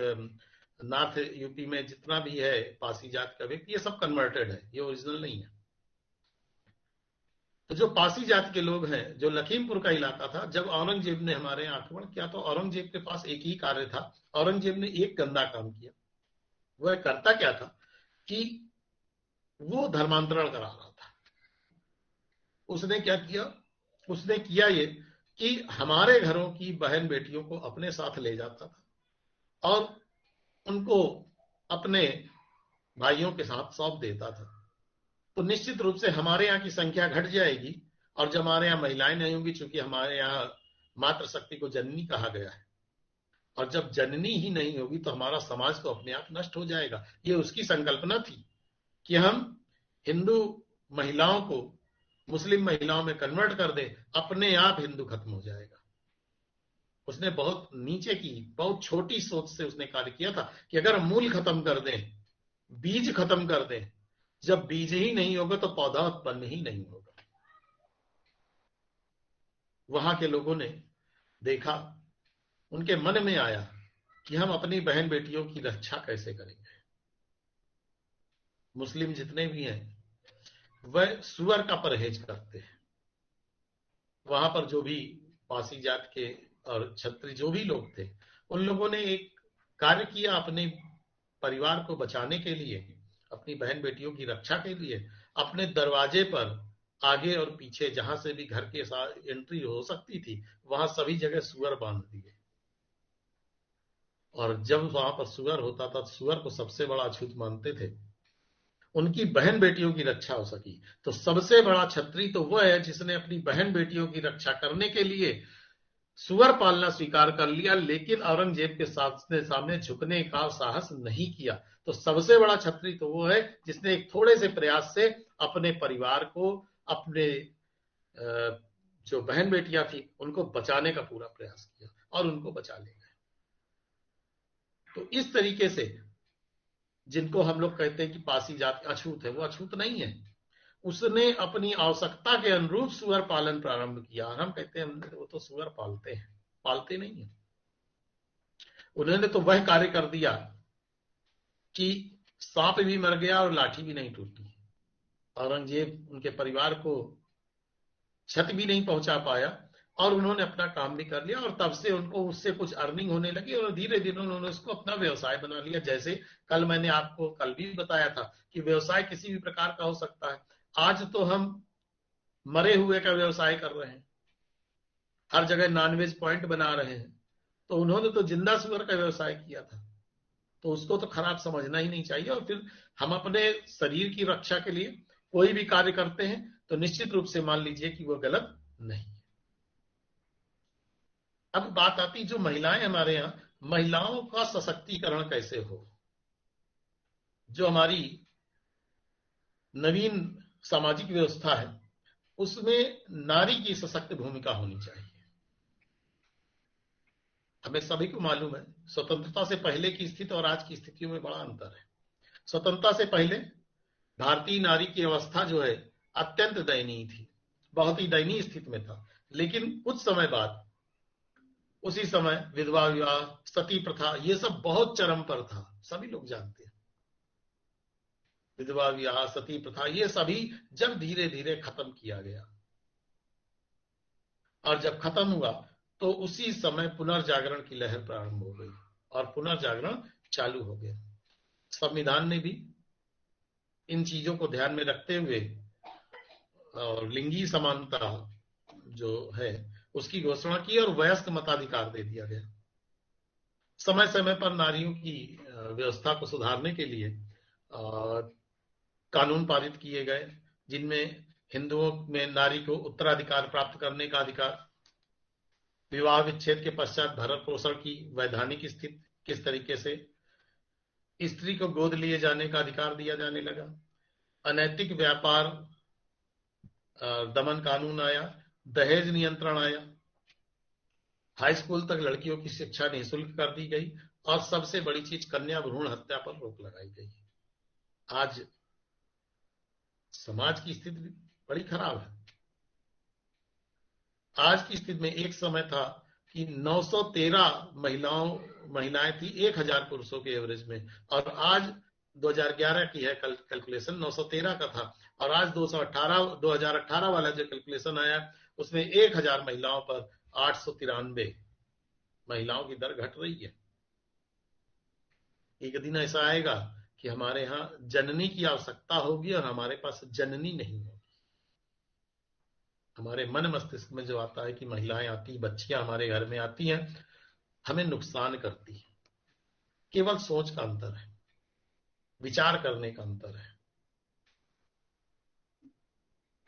नॉर्थ यूपी में जितना भी है पासी जात का व्यक्ति, ये सब कन्वर्टेड है, ये ओरिजिनल नहीं है। तो जो पासी जाति के लोग हैं, जो लखीमपुर का इलाका था, जब औरंगजेब ने हमारे यहाँ आक्रमण किया तो औरंगजेब के पास एक ही कार्य था। औरंगजेब ने एक गंदा काम किया। वह करता क्या था कि वो धर्मांतरण करा रहा था। उसने क्या किया, उसने किया ये कि हमारे घरों की बहन बेटियों को अपने साथ ले जाता था और उनको अपने भाइयों के साथ सौंप देता था। तो निश्चित रूप से हमारे यहाँ की संख्या घट जाएगी, और जब हमारे यहाँ महिलाएं नहीं होंगी, चूंकि हमारे यहाँ मातृशक्ति को जननी कहा गया है, और जब जननी ही नहीं होगी तो हमारा समाज तो अपने आप नष्ट हो जाएगा। ये उसकी संकल्पना थी कि हम हिंदू महिलाओं को मुस्लिम महिलाओं में कन्वर्ट कर दें, अपने आप हिंदू खत्म हो जाएगा। उसने बहुत नीचे की, बहुत छोटी सोच से उसने कार्य किया था कि अगर मूल खत्म कर दें, बीज खत्म कर दें, जब बीज ही नहीं होगा तो पौधा उत्पन्न ही नहीं होगा। वहां के लोगों ने देखा, उनके मन में आया कि हम अपनी बहन बेटियों की रक्षा कैसे करेंगे। मुस्लिम जितने भी हैं वह सुअर का परहेज करते हैं, वहां पर जो भी पासी जात के और क्षत्रिय जो भी लोग थे, उन लोगों ने एक कार्य किया अपने परिवार को बचाने के लिए, अपनी बहन बेटियों की रक्षा के लिए। अपने दरवाजे पर आगे और पीछे जहां से भी घर के साथ एंट्री हो सकती थी, वहां सभी जगह सुअर बांध दिए। और जब वहां पर सुअर होता था, सुअर को सबसे बड़ा अछूत मानते थे। उनकी बहन बेटियों की रक्षा हो सकी तो सबसे बड़ा क्षत्रिय तो वह है जिसने अपनी बहन बेटियों की रक्षा करने के लिए सुअर पालना स्वीकार कर लिया, लेकिन औरंगजेब के सामने झुकने का साहस नहीं किया। तो सबसे बड़ा क्षत्रिय तो वो है जिसने एक थोड़े से प्रयास से अपने परिवार को, अपने जो बहन बेटियां थी उनको बचाने का पूरा प्रयास किया और उनको बचा ले गए। तो इस तरीके से जिनको हम लोग कहते हैं कि पासी जात अछूत है, वो अछूत नहीं है। उसने अपनी आवश्यकता के अनुरूप सुअर पालन प्रारंभ किया। और हम कहते हैं वो तो सुअर पालते हैं, पालते नहीं है। उन्होंने तो वह कार्य कर दिया कि सांप भी मर गया और लाठी भी नहीं टूटी। औरंगजेब उनके परिवार को क्षति भी नहीं पहुंचा पाया और उन्होंने अपना काम भी कर लिया। और तब से उनको उससे कुछ अर्निंग होने लगी और धीरे धीरे उन्होंने उसको अपना व्यवसाय बना लिया। जैसे कल मैंने आपको कल भी बताया था कि व्यवसाय किसी भी प्रकार का हो सकता है। आज तो हम मरे हुए का व्यवसाय कर रहे हैं, हर जगह नॉनवेज पॉइंट बना रहे हैं। तो उन्होंने तो जिंदा सुअर का व्यवसाय किया था, तो उसको तो खराब समझना ही नहीं चाहिए। और फिर हम अपने शरीर की रक्षा के लिए कोई भी कार्य करते हैं तो निश्चित रूप से मान लीजिए कि वो गलत नहीं है। अब बात आती जो महिलाएं हमारे यहाँ, महिलाओं का सशक्तिकरण कैसे हो। जो हमारी नवीन सामाजिक व्यवस्था है उसमें नारी की सशक्त भूमिका होनी चाहिए। हमें सभी को मालूम है स्वतंत्रता से पहले की स्थिति और आज की स्थितियों में बड़ा अंतर है। स्वतंत्रता से पहले भारतीय नारी की अवस्था जो है अत्यंत दयनीय थी, बहुत ही दयनीय स्थिति में था। लेकिन कुछ समय बाद, उसी समय विधवा विवाह, सती प्रथा, ये सब बहुत चरम पर था, सभी लोग जानते हैं। विधवा विवाह, सती प्रथा, ये सभी जब धीरे धीरे खत्म किया गया और जब खत्म हुआ तो उसी समय पुनर्जागरण की लहर प्रारंभ हो गई और पुनर्जागरण चालू हो गया। संविधान ने भी इन चीजों को ध्यान में रखते हुए और लिंगी समानता जो है उसकी घोषणा की और वयस्क मताधिकार दे दिया गया। समय समय पर नारियों की व्यवस्था को सुधारने के लिए कानून पारित किए गए, जिनमें हिंदुओं में नारी को उत्तराधिकार प्राप्त करने का अधिकार, विवाह विच्छेद के पश्चात भरण पोषण की वैधानिक स्थिति किस तरीके से, स्त्री को गोद लिए जाने का अधिकार दिया जाने लगा, अनैतिक व्यापार दमन कानून आया, दहेज नियंत्रण आया, हाई स्कूल तक लड़कियों की शिक्षा निःशुल्क कर दी गई और सबसे बड़ी चीज कन्या भ्रूण हत्या पर रोक लगाई गई। आज समाज की स्थिति बड़ी खराब है। आज की स्थिति में एक समय था कि 913 महिलाएं थी 1000 पुरुषों के एवरेज में, और आज 2011 की है कैलकुलेशन, 913 का था और आज 2018 वाला जो कैलकुलेशन आया उसमें 1000 महिलाओं पर 893 महिलाओं की दर घट रही है। एक दिन ऐसा आएगा कि हमारे यहाँ जननी की आवश्यकता होगी और हमारे पास जननी नहीं होगी। हमारे मन मस्तिष्क में जो आता है कि महिलाएं आती, बच्चियां हमारे घर में आती हैं, हमें नुकसान करती है। केवल सोच का अंतर है, विचार करने का अंतर है।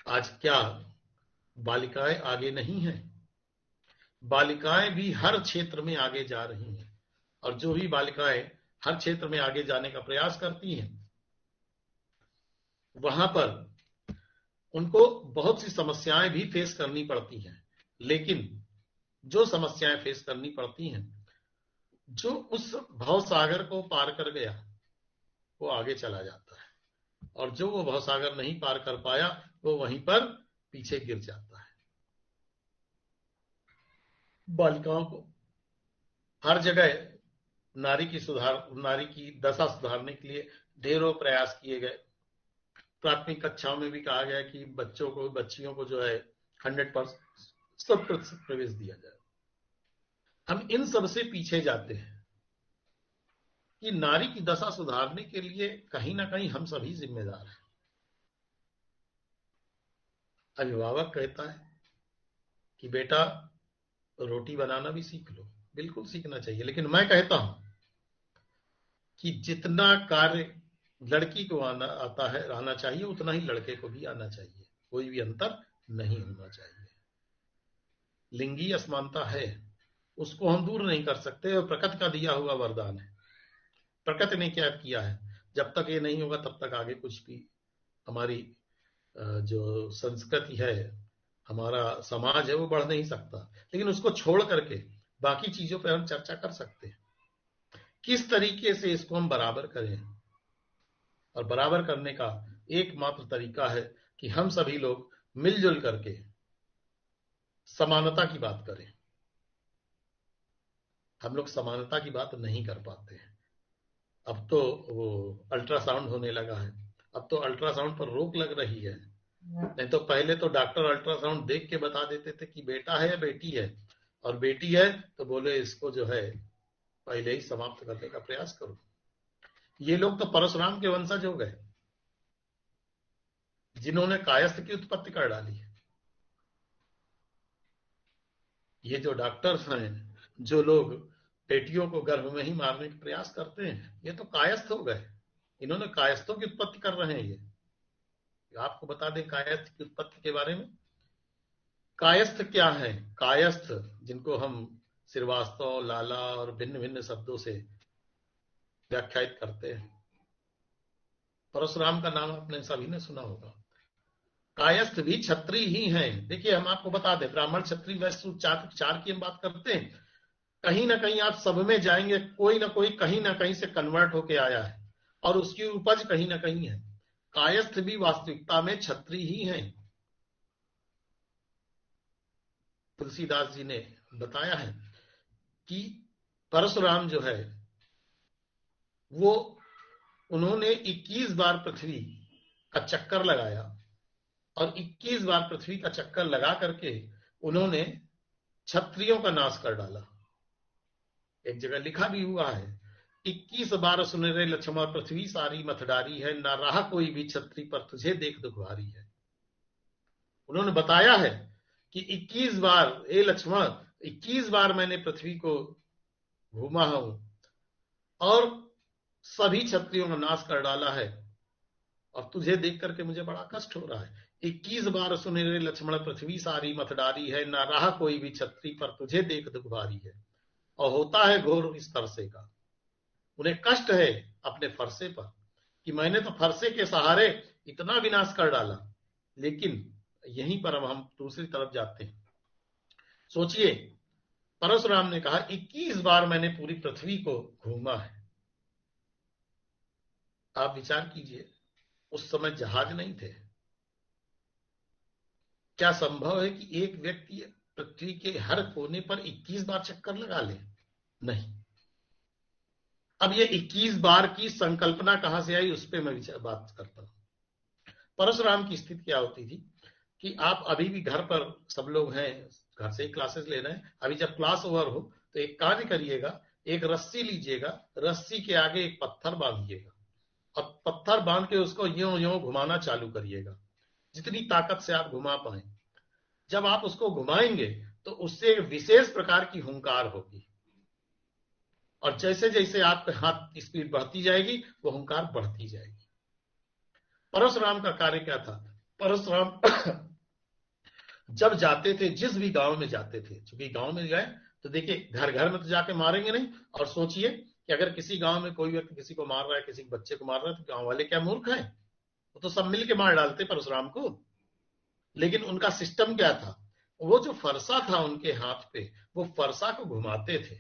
आज क्या बालिकाएं आगे नहीं हैं? बालिकाएं भी हर क्षेत्र में आगे जा रही हैं और जो भी बालिकाएं हर क्षेत्र में आगे जाने का प्रयास करती हैं वहां पर उनको बहुत सी समस्याएं भी फेस करनी पड़ती हैं। लेकिन जो समस्याएं फेस करनी पड़ती हैं, जो उस भवसागर को पार कर गया वो आगे चला जाता है और जो वो भवसागर नहीं पार कर पाया वो वहीं पर पीछे गिर जाता है। बालिकाओं को हर जगह नारी की दशा सुधारने के लिए ढेरों प्रयास किए गए। प्राथमिक कक्षाओं में भी कहा गया कि बच्चियों को जो है 100% 100% प्रवेश दिया जाए। हम इन सब से पीछे जाते हैं कि नारी की दशा सुधारने के लिए कहीं ना कहीं हम सभी जिम्मेदार हैं। अभिभावक कहता है कि बेटा रोटी बनाना भी सीख लो, बिल्कुल सीखना चाहिए, लेकिन मैं कहता हूं कि जितना कार्य लड़की को आना चाहिए उतना ही लड़के को भी आना चाहिए, कोई भी अंतर नहीं होना चाहिए। लिंगी असमानता है, उसको हम दूर नहीं कर सकते, और प्रकृति का दिया हुआ वरदान है। प्रकृति ने क्या किया है, जब तक ये नहीं होगा तब तक आगे कुछ भी हमारी जो संस्कृति है, हमारा समाज है, वो बढ़ नहीं सकता। लेकिन उसको छोड़ करके बाकी चीजों पर हम चर्चा कर सकते हैं, किस तरीके से इसको हम बराबर करें। और बराबर करने का एकमात्र तरीका है कि हम सभी लोग मिलजुल करके समानता की बात करें। हम लोग समानता की बात नहीं कर पाते हैं। अब तो वो अल्ट्रासाउंड होने लगा है, अब तो अल्ट्रासाउंड पर रोक लग रही है। नहीं तो पहले तो डॉक्टर अल्ट्रासाउंड देख के बता देते थे कि बेटा है या बेटी है, और बेटी है तो बोले इसको जो है पहले ही समाप्त करने का प्रयास करो। ये लोग तो परशुराम के वंशज हो गए, जिन्होंने कायस्थ की उत्पत्ति कर डाली है। ये जो डॉक्टर्स हैं, जो लोग बेटियों को गर्भ में ही मारने का प्रयास करते हैं, ये तो कायस्थ हो गए। इन्होंने कायस्थों की उत्पत्ति कर रहे हैं। ये आपको बता दें कायस्थ की उत्पत्ति के बारे में। कायस्थ क्या है? कायस्थ, जिनको हम श्रीवास्तव, लाला और भिन्न भिन्न शब्दों से व्याख्यायित करते हैं, परशुराम का नाम आपने सभी ने सुना होगा। कायस्थ भी क्षत्रिय ही हैं। देखिए, हम आपको बता दें, ब्राह्मण, क्षत्रिय, वैश्य, चार की हम बात करते हैं। कहीं ना कहीं आप सब में जाएंगे, कोई ना कोई कहीं ना कहीं से कन्वर्ट होके आया है, और उसकी उपज कहीं ना कहीं है। कायस्थ भी वास्तविकता में क्षत्रिय ही हैं। तुलसीदास जी ने बताया है कि परशुराम जो है वो, उन्होंने 21 बार पृथ्वी का चक्कर लगाया, और 21 बार पृथ्वी का चक्कर लगा करके उन्होंने क्षत्रियों का नाश कर डाला। एक जगह लिखा भी हुआ है, 21 बार सुन रे लक्ष्मण, पृथ्वी सारी मथडारी है, ना रहा कोई भी क्षत्रिय पर तुझे देख दुखभारी है। उन्होंने बताया है कि 21 बार, ए लक्ष्मण, 21 बार मैंने पृथ्वी को घूमा हूं और सभी क्षत्रियों का नाश कर डाला है, और तुझे देख करके मुझे बड़ा कष्ट हो रहा है। 21 बार सुने रे लक्ष्मण, पृथ्वी सारी मथडारी है, ना रहा कोई भी क्षत्रिय पर तुझे देख दुखभारी है। और होता है घोर इस फरसे का। उन्हें कष्ट है अपने फरसे पर कि मैंने तो फरसे के सहारे इतना विनाश कर डाला, लेकिन यहीं पर अब हम दूसरी तरफ जाते हैं। सोचिए, परशुराम ने कहा 21 बार मैंने पूरी पृथ्वी को घूमा है। आप विचार कीजिए, उस समय जहाज नहीं थे। क्या संभव है कि एक व्यक्ति पृथ्वी के हर कोने पर 21 बार चक्कर लगा ले? नहीं। अब ये 21 बार की संकल्पना कहां से आई, उस पर मैं बात करता हूं। परशुराम की स्थिति क्या होती थी कि आप अभी भी घर पर सब लोग हैं, घर से ही क्लासेस ले रहे हैं। अभी जब क्लास ओवर हो तो एक कार्य करिएगा, एक रस्सी लीजिएगा, रस्सी के आगे एक पत्थर बांधिएगा, और पत्थर बांध के उसको यूं यूं घुमाना चालू करिएगा, जितनी ताकत से आप घुमा पाए। जब आप उसको घुमाएंगे तो उससे एक विशेष प्रकार की हुंकार होगी, और जैसे जैसे आपके हाथ स्पीड बढ़ती जाएगी वो हुंकार बढ़ती जाएगी। परशुराम का कार्य क्या था? परशुराम जब जाते थे, जिस भी गांव में जाते थे, क्योंकि गांव में गए तो देखिए घर घर में तो जाके मारेंगे नहीं। और सोचिए कि अगर किसी गांव में कोई व्यक्ति किसी को मार रहा है, किसी बच्चे को मार रहा है, तो गांव वाले क्या मूर्ख हैं? वो तो सब मिल के मार डालते परशुराम को। लेकिन उनका सिस्टम क्या था? वो जो फरसा था उनके हाथ पे, वो फरसा को घुमाते थे,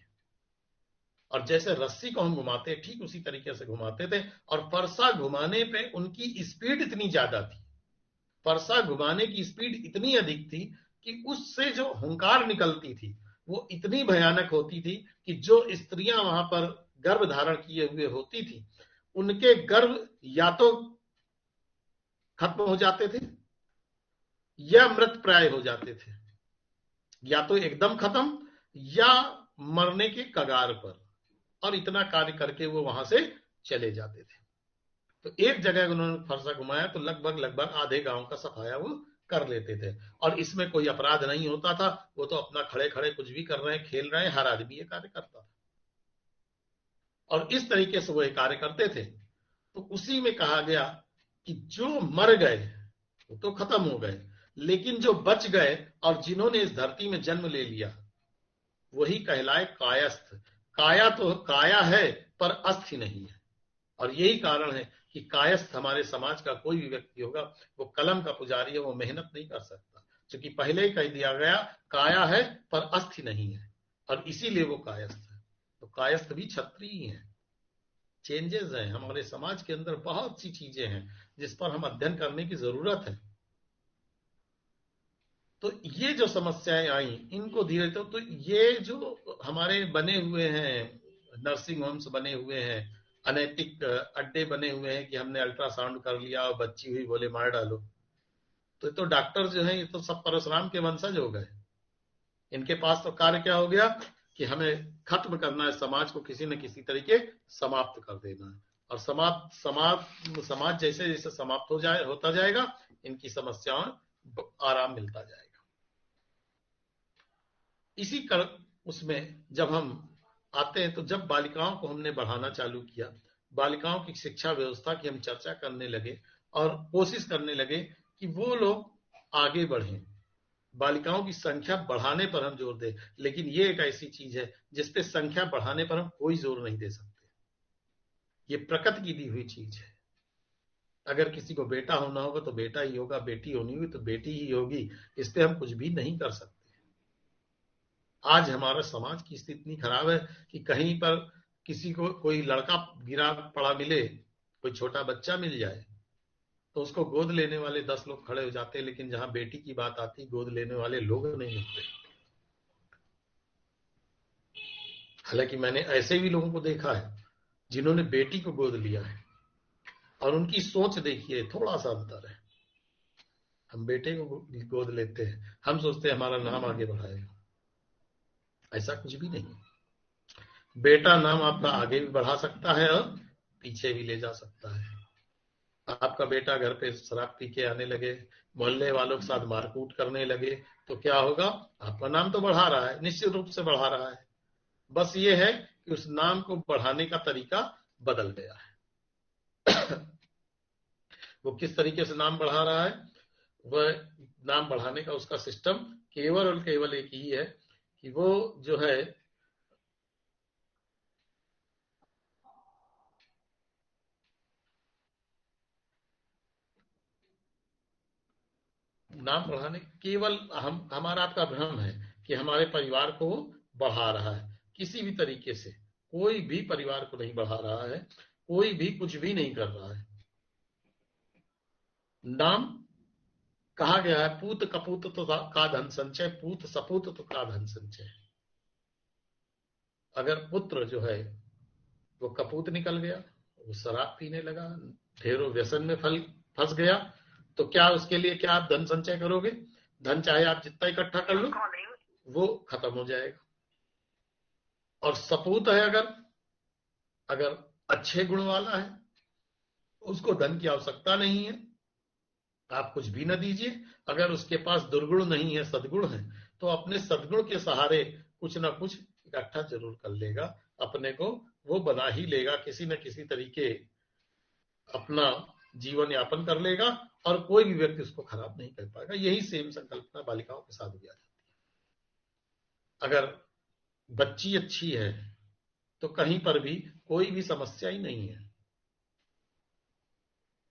और जैसे रस्सी को हम घुमाते हैं ठीक उसी तरीके से घुमाते थे। और फरसा घुमाने पे उनकी स्पीड इतनी ज्यादा थी, फरसा घुमाने की स्पीड इतनी अधिक थी कि उससे जो हुंकार निकलती थी वो इतनी भयानक होती थी कि जो स्त्रियां वहां पर गर्भ धारण किए हुए होती थी, उनके गर्भ या तो खत्म हो जाते थे या मृत प्राय हो जाते थे। या तो एकदम खत्म या मरने के कगार पर, और इतना कार्य करके वो वहां से चले जाते थे। तो एक जगह उन्होंने फरसा घुमाया तो लगभग आधे गांव का सफाया वो कर लेते थे, और इसमें कोई अपराध नहीं होता था। वो तो अपना खड़े खड़े कुछ भी कर रहे हैं, खेल रहे हैं, हर आदमी ये कार्य करता था, और इस तरीके से वो ये कार्य करते थे। तो उसी में कहा गया कि जो मर गए वो तो खत्म हो गए, लेकिन जो बच गए और जिन्होंने इस धरती में जन्म ले लिया वही कहलाए कायस्थ। काया तो काया है पर अस्थि नहीं है, और यही कारण है कि कायस्थ हमारे समाज का कोई भी व्यक्ति होगा वो कलम का पुजारी है, वो मेहनत नहीं कर सकता, क्योंकि पहले ही कह दिया गया काया है पर अस्थि नहीं है, और इसीलिए वो कायस्थ है। तो कायस्थ भी क्षत्रिय ही है। चेंजेस हैं हमारे समाज के अंदर, बहुत सी चीजें हैं जिस पर हम अध्ययन करने की जरूरत है। तो ये जो समस्याएं आई इनको धीरे तो ये जो हमारे बने हुए हैं नर्सिंग होम्स बने हुए हैं, अनैतिक अड्डे बने हुए हैं कि हमने अल्ट्रासाउंड कर लिया और बच्ची हुई बोले मार डालो, तो डॉक्टर जो है ये तो सब परशुराम के वंशज हो गए। इनके पास तो कार्य क्या हो गया कि हमें खत्म करना है, समाज को किसी न किसी तरीके समाप्त कर देना है, और समाज जैसे जैसे समाप्त होता जाएगा इनकी समस्याओं आराम मिलता जाएगा। इसी कर उसमें जब हम आते हैं तो जब बालिकाओं को हमने बढ़ाना चालू किया, बालिकाओं की शिक्षा व्यवस्था की हम चर्चा करने लगे और कोशिश करने लगे कि वो लोग आगे बढ़ें, बालिकाओं की संख्या बढ़ाने पर हम जोर दें। लेकिन ये एक ऐसी चीज है जिसपे संख्या बढ़ाने पर हम कोई जोर नहीं दे सकते, ये प्रकृति की दी हुई चीज है। अगर किसी को बेटा होना होगा तो बेटा ही होगा, बेटी होनी होगी तो बेटी ही होगी, इस पे हम कुछ भी नहीं कर सकते। आज हमारा समाज की स्थिति इतनी खराब है कि कहीं पर किसी को कोई लड़का गिरा पड़ा मिले, कोई छोटा बच्चा मिल जाए तो उसको गोद लेने वाले 10 लोग खड़े हो जाते हैं, लेकिन जहां बेटी की बात आती गोद लेने वाले लोग नहीं मिलते। हालांकि मैंने ऐसे भी लोगों को देखा है जिन्होंने बेटी को गोद लिया है, और उनकी सोच देखिए थोड़ा सा अंतर है। हम बेटे को गोद लेते हैं, हम सोचते हैं हमारा नाम आगे बढ़ाएगा, ऐसा कुछ भी नहीं। बेटा नाम आपका आगे भी बढ़ा सकता है और पीछे भी ले जा सकता है। आपका बेटा घर पे शराब पी के आने लगे, मोहल्ले वालों के साथ मारकूट करने लगे, तो क्या होगा? आपका नाम तो बढ़ा रहा है, निश्चित रूप से बढ़ा रहा है, बस ये है कि उस नाम को बढ़ाने का तरीका बदल गया है। वो किस तरीके से नाम बढ़ा रहा है? वह नाम बढ़ाने का उसका सिस्टम केवल और केवल एक ही है कि वो जो है नाम बढ़ाने केवल हमारा आपका भ्रम है कि हमारे परिवार को बढ़ा रहा है। किसी भी तरीके से कोई भी परिवार को नहीं बढ़ा रहा है, कोई भी कुछ भी नहीं कर रहा है। नाम कहा गया है पूत कपूत तो का धन संचय, पूत सपूत तो का धन संचय। अगर पुत्र जो है वो कपूत निकल गया, वो शराब पीने लगा, ढेरों व्यसन में फंस गया, तो क्या उसके लिए क्या आप धन संचय करोगे? धन चाहे आप जितना इकट्ठा कर लो वो खत्म हो जाएगा। और सपूत है अगर अच्छे गुण वाला है, उसको धन की आवश्यकता नहीं है, आप कुछ भी न दीजिए। अगर उसके पास दुर्गुण नहीं है, सद्गुण है, तो अपने सद्गुण के सहारे कुछ ना कुछ इकट्ठा जरूर कर लेगा, अपने को वो बना ही लेगा, किसी न किसी तरीके अपना जीवन यापन कर लेगा, और कोई भी व्यक्ति उसको खराब नहीं कर पाएगा। यही सेम संकल्पना बालिकाओं के साथ भी आ जाती है। अगर बच्ची अच्छी है तो कहीं पर भी कोई भी समस्या ही नहीं है।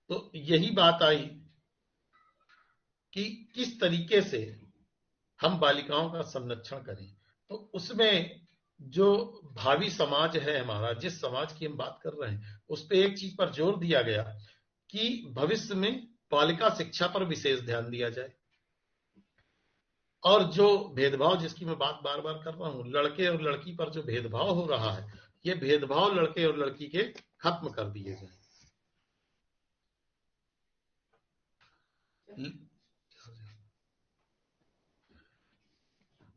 तो यही बात आई कि किस तरीके से हम बालिकाओं का संरक्षण करें। तो उसमें जो भावी समाज है हमारा, जिस समाज की हम बात कर रहे हैं, उस पर एक चीज पर जोर दिया गया कि भविष्य में बालिका शिक्षा पर विशेष ध्यान दिया जाए, और जो भेदभाव जिसकी मैं बात बार बार कर रहा हूं, लड़के और लड़की पर जो भेदभाव हो रहा है, ये भेदभाव लड़के और लड़की के खत्म कर दिए जाए।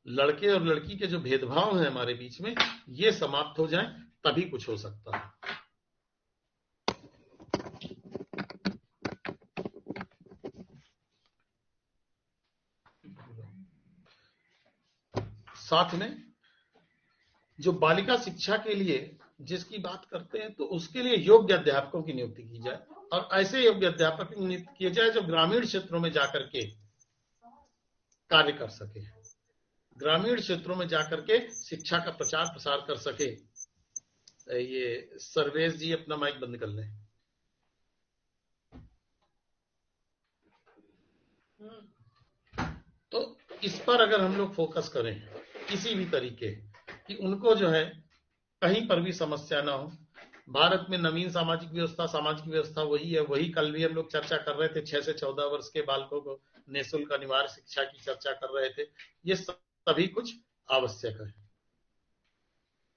लड़के और लड़की के जो भेदभाव हैं हमारे बीच में, ये समाप्त हो जाए, तभी कुछ हो सकता है। साथ में जो बालिका शिक्षा के लिए जिसकी बात करते हैं, तो उसके लिए योग्य अध्यापकों की नियुक्ति की जाए, और ऐसे योग्य अध्यापक नियुक्त किए जाए जो ग्रामीण क्षेत्रों में जाकर के कार्य कर सके, ग्रामीण क्षेत्रों में जाकर के शिक्षा का प्रचार प्रसार कर सके। ये सर्वेश जी अपना माइक बंद कर लें। तो इस पर अगर हम लोग फोकस करें किसी भी तरीके कि उनको जो है कहीं पर भी समस्या ना हो। भारत में नवीन सामाजिक व्यवस्था वही है। वही कल भी हम लोग चर्चा कर रहे थे, 6 से 14 वर्ष के बालकों को निःशुल्क अनिवार्य शिक्षा की चर्चा कर रहे थे। ये सभी कुछ आवश्यक है।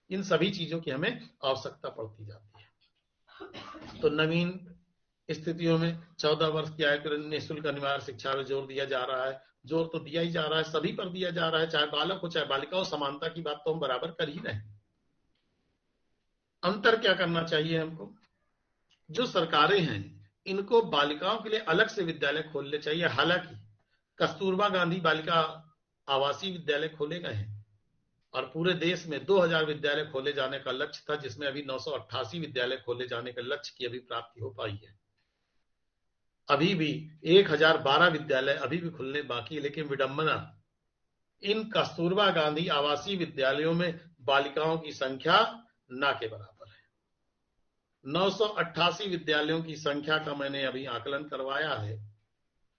इन सभी चीजों की हमें आवश्यकता पड़ती जाती है। तो नवीन स्थितियों में 14 वर्ष की आयु पर निःशुल्क अनिवार्य शिक्षा में जोर दिया जा रहा है। जोर तो दिया ही जा रहा है, सभी पर दिया जा रहा है, चाहे बालक हो चाहे बालिका हो। समानता की बात तो हम बराबर कर ही रहे हैं। अंतर क्या करना चाहिए हमको? जो सरकारें हैं इनको बालिकाओं के लिए अलग से विद्यालय खोलने चाहिए। हालांकि कस्तूरबा गांधी बालिका आवासीय विद्यालय खोले गए हैं और पूरे देश में 2000 विद्यालय खोले जाने का लक्ष्य था, जिसमें अभी 988 विद्यालय खोले जाने के लक्ष्य की अभी प्राप्ति हो पाई है। अभी भी 1012 विद्यालय अभी भी खुलने बाकी है। लेकिन विडंबना, इन कस्तूरबा गांधी आवासीय विद्यालयों में बालिकाओं की संख्या ना के बराबर है। 988 विद्यालयों की संख्या का मैंने अभी आकलन करवाया है,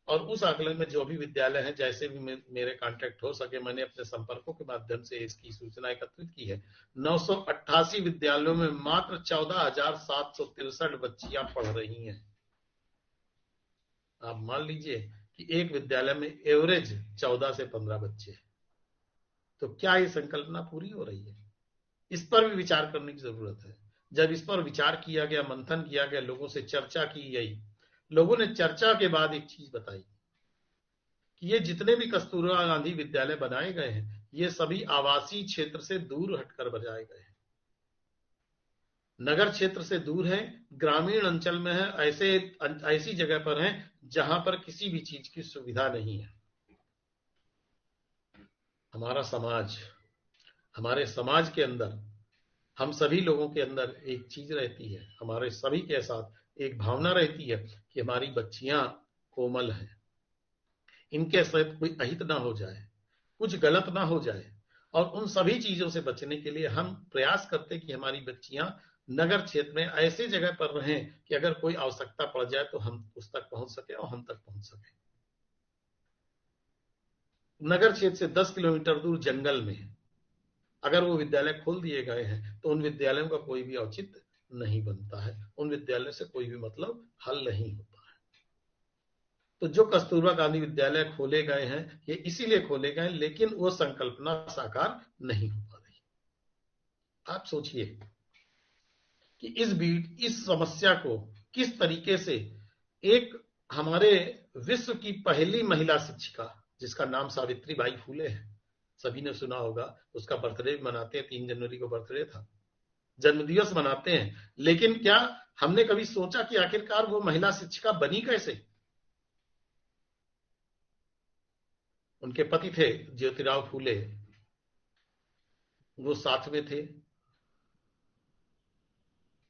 और उस आकलन में जो भी विद्यालय हैं, जैसे भी मेरे कांटेक्ट हो सके, मैंने अपने संपर्कों के माध्यम से इसकी सूचना एकत्रित की है। 988 विद्यालयों में मात्र 14,763 बच्चियां पढ़ रही हैं। आप मान लीजिए कि एक विद्यालय में एवरेज 14 से 15 बच्चे हैं। तो क्या ये संकल्पना पूरी हो रही है? इस पर भी विचार करने की जरूरत है। जब इस पर विचार किया गया, मंथन किया गया, लोगों से चर्चा की गई, लोगों ने चर्चा के बाद एक चीज बताई कि ये जितने भी कस्तूरबा गांधी विद्यालय बनाए गए हैं, ये सभी आवासीय क्षेत्र से दूर हटकर बनाए गए हैं, नगर क्षेत्र से दूर है, ग्रामीण अंचल में है, ऐसी जगह पर है जहां पर किसी भी चीज की सुविधा नहीं है। हमारा समाज, हमारे समाज के अंदर, हम सभी लोगों के अंदर एक चीज रहती है, हमारे सभी के साथ एक भावना रहती है कि हमारी बच्चियां कोमल हैं, इनके साथ कोई अहित ना हो जाए, कुछ गलत ना हो जाए। और उन सभी चीजों से बचने के लिए हम प्रयास करते कि हमारी बच्चियां नगर क्षेत्र में ऐसी जगह पर रहें कि अगर कोई आवश्यकता पड़ जाए तो हम उस तक पहुंच सके और हम तक पहुंच सके। नगर क्षेत्र से 10 किलोमीटर दूर जंगल में अगर वो विद्यालय खोल दिए गए हैं तो उन विद्यालयों का कोई भी औचित्य नहीं बनता है, उन विद्यालय से कोई भी मतलब हल नहीं होता है। तो जो कस्तूरबा गांधी विद्यालय खोले गए हैं, ये इसीलिए खोले गए, लेकिन वो संकल्पना साकार नहीं हो पा रही। आप सोचिए कि इस समस्या को किस तरीके से एक हमारे विश्व की पहली महिला शिक्षिका, जिसका नाम सावित्रीबाई फूले है, सभी ने सुना होगा, उसका बर्थडे भी मनाते हैं, 3 जनवरी को बर्थडे था, जन्मदिवस मनाते हैं। लेकिन क्या हमने कभी सोचा कि आखिरकार वो महिला शिक्षिका बनी कैसे? उनके पति थे ज्योतिराव फूले, वो साथ में थे।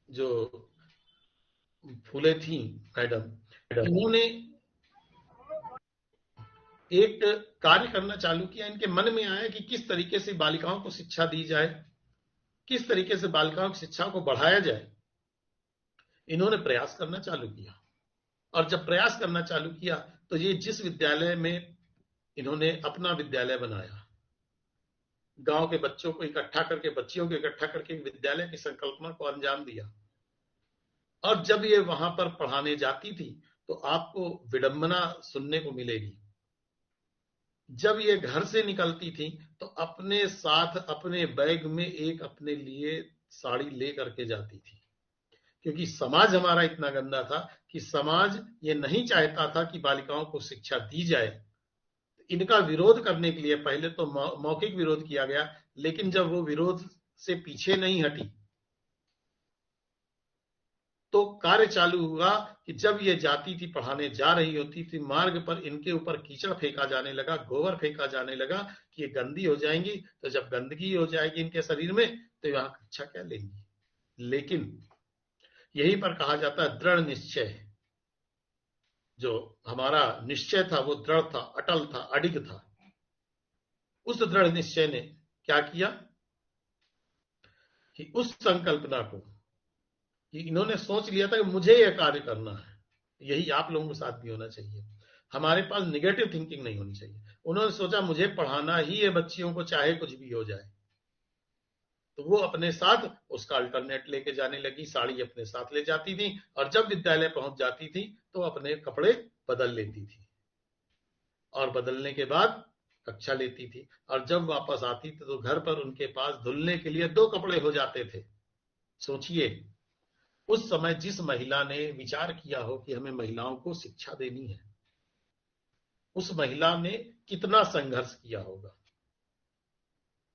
जो फूले थी मैडम, इन्होंने एक कार्य करना चालू किया। इनके मन में आया कि किस तरीके से बालिकाओं को शिक्षा दी जाए, किस तरीके से बालिकाओं की शिक्षा को बढ़ाया जाए। इन्होंने प्रयास करना चालू किया, और जब प्रयास करना चालू किया तो ये जिस विद्यालय में इन्होंने अपना विद्यालय बनाया, गांव के बच्चों को इकट्ठा करके, बच्चियों को इकट्ठा करके विद्यालय की संकल्पना को अंजाम दिया। और जब ये वहां पर पढ़ाने जाती थी तो आपको विडंबना सुनने को मिलेगी। जब ये घर से निकलती थी तो अपने साथ अपने बैग में एक अपने लिए साड़ी ले करके जाती थी, क्योंकि समाज हमारा इतना गंदा था कि समाज ये नहीं चाहता था कि बालिकाओं को शिक्षा दी जाए। इनका विरोध करने के लिए पहले तो मौखिक विरोध किया गया, लेकिन जब वो विरोध से पीछे नहीं हटी तो कार्य चालू हुआ कि जब ये जाती थी, पढ़ाने जा रही होती थी, मार्ग पर इनके ऊपर कीचड़ फेंका जाने लगा, गोबर फेंका जाने लगा कि ये गंदी हो जाएंगी। तो जब गंदगी हो जाएगी इनके शरीर में तो यहाँ कक्षा क्या लेंगी। लेकिन यहीं पर कहा जाता है दृढ़ निश्चय। जो हमारा निश्चय था वो दृढ़ था, अटल था, अडिग था। उस दृढ़ निश्चय ने क्या किया कि उस संकल्पना को, कि इन्होंने सोच लिया था कि मुझे यह कार्य करना है। यही आप लोगों के साथ भी होना चाहिए। हमारे पास निगेटिव थिंकिंग नहीं होनी चाहिए। उन्होंने सोचा मुझे पढ़ाना ही है बच्चियों को, चाहे कुछ भी हो जाए। तो वो अपने साथ उसका अल्टरनेट लेके जाने लगी, साड़ी अपने साथ ले जाती थी और जब विद्यालय पहुंच जाती थी तो अपने कपड़े बदल लेती थी और बदलने के बाद कक्षा लेती थी। और जब वापस आती थी तो घर पर उनके पास धुलने के लिए 2 कपड़े हो जाते थे। सोचिए उस समय जिस महिला ने विचार किया हो कि हमें महिलाओं को शिक्षा देनी है, उस महिला ने कितना संघर्ष किया होगा।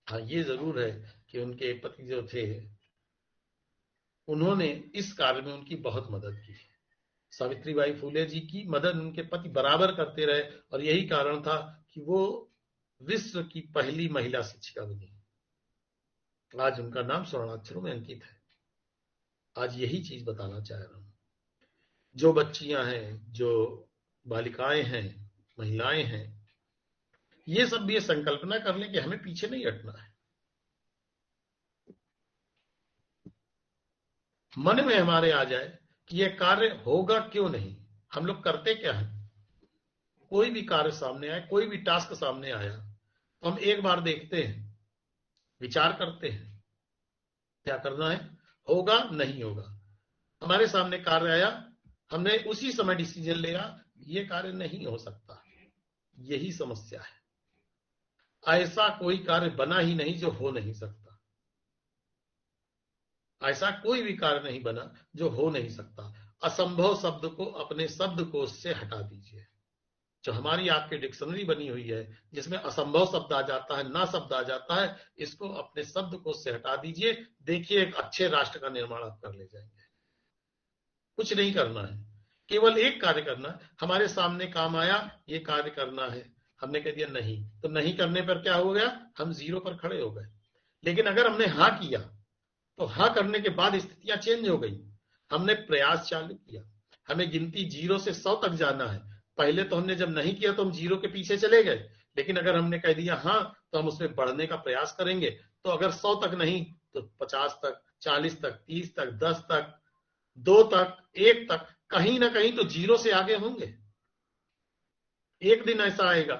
हाँ, ये जरूर है कि उनके पति जो थे उन्होंने इस कार्य में उनकी बहुत मदद की। सावित्रीबाई फूले जी की मदद उनके पति बराबर करते रहे और यही कारण था कि वो विश्व की पहली महिला शिक्षिका बनी। आज उनका नाम स्वर्णाक्षरों में अंकित है। आज यही चीज बताना चाह रहा हूं। जो बच्चियां हैं, जो बालिकाएं हैं, महिलाएं हैं, ये सब भी ये संकल्पना कर लें कि हमें पीछे नहीं हटना है। मन में हमारे आ जाए कि यह कार्य होगा क्यों नहीं। हम लोग करते क्या है, कोई भी कार्य सामने आए, कोई भी टास्क सामने आया तो हम एक बार देखते हैं, विचार करते हैं क्या करना है, होगा नहीं होगा। हमारे सामने कार्य आया, हमने उसी समय डिसीजन लिया ये कार्य नहीं हो सकता। यही समस्या है। ऐसा कोई कार्य बना ही नहीं जो हो नहीं सकता। ऐसा कोई भी कार्य नहीं बना जो हो नहीं सकता। असंभव शब्द को अपने शब्दकोश से हटा दीजिए। जो हमारी आपकी डिक्शनरी बनी हुई है जिसमें असंभव शब्द आ जाता है, ना शब्द आ जाता है, इसको अपने शब्दकोश से हटा दीजिए। देखिए एक अच्छे राष्ट्र का निर्माण आप कर ले जाएंगे। कुछ नहीं करना है, केवल एक कार्य करना है। हमारे सामने काम आया, ये कार्य करना है, हमने कह दिया नहीं, तो नहीं करने पर क्या हो गया, हम 0 पर खड़े हो गए। लेकिन अगर हमने हाँ किया तो हाँ करने के बाद स्थितियां चेंज हो गई। हमने प्रयास चालू किया, हमें गिनती 0 से 100 तक जाना है। पहले तो हमने जब नहीं किया तो हम 0 के पीछे चले गए, लेकिन अगर हमने कह दिया हाँ तो हम उसमें बढ़ने का प्रयास करेंगे। तो अगर 100 तक नहीं तो 50 तक, 40 तक, 30 तक, 10 तक, 2 तक, 1 तक, कहीं ना कहीं तो 0 से आगे होंगे। एक दिन ऐसा आएगा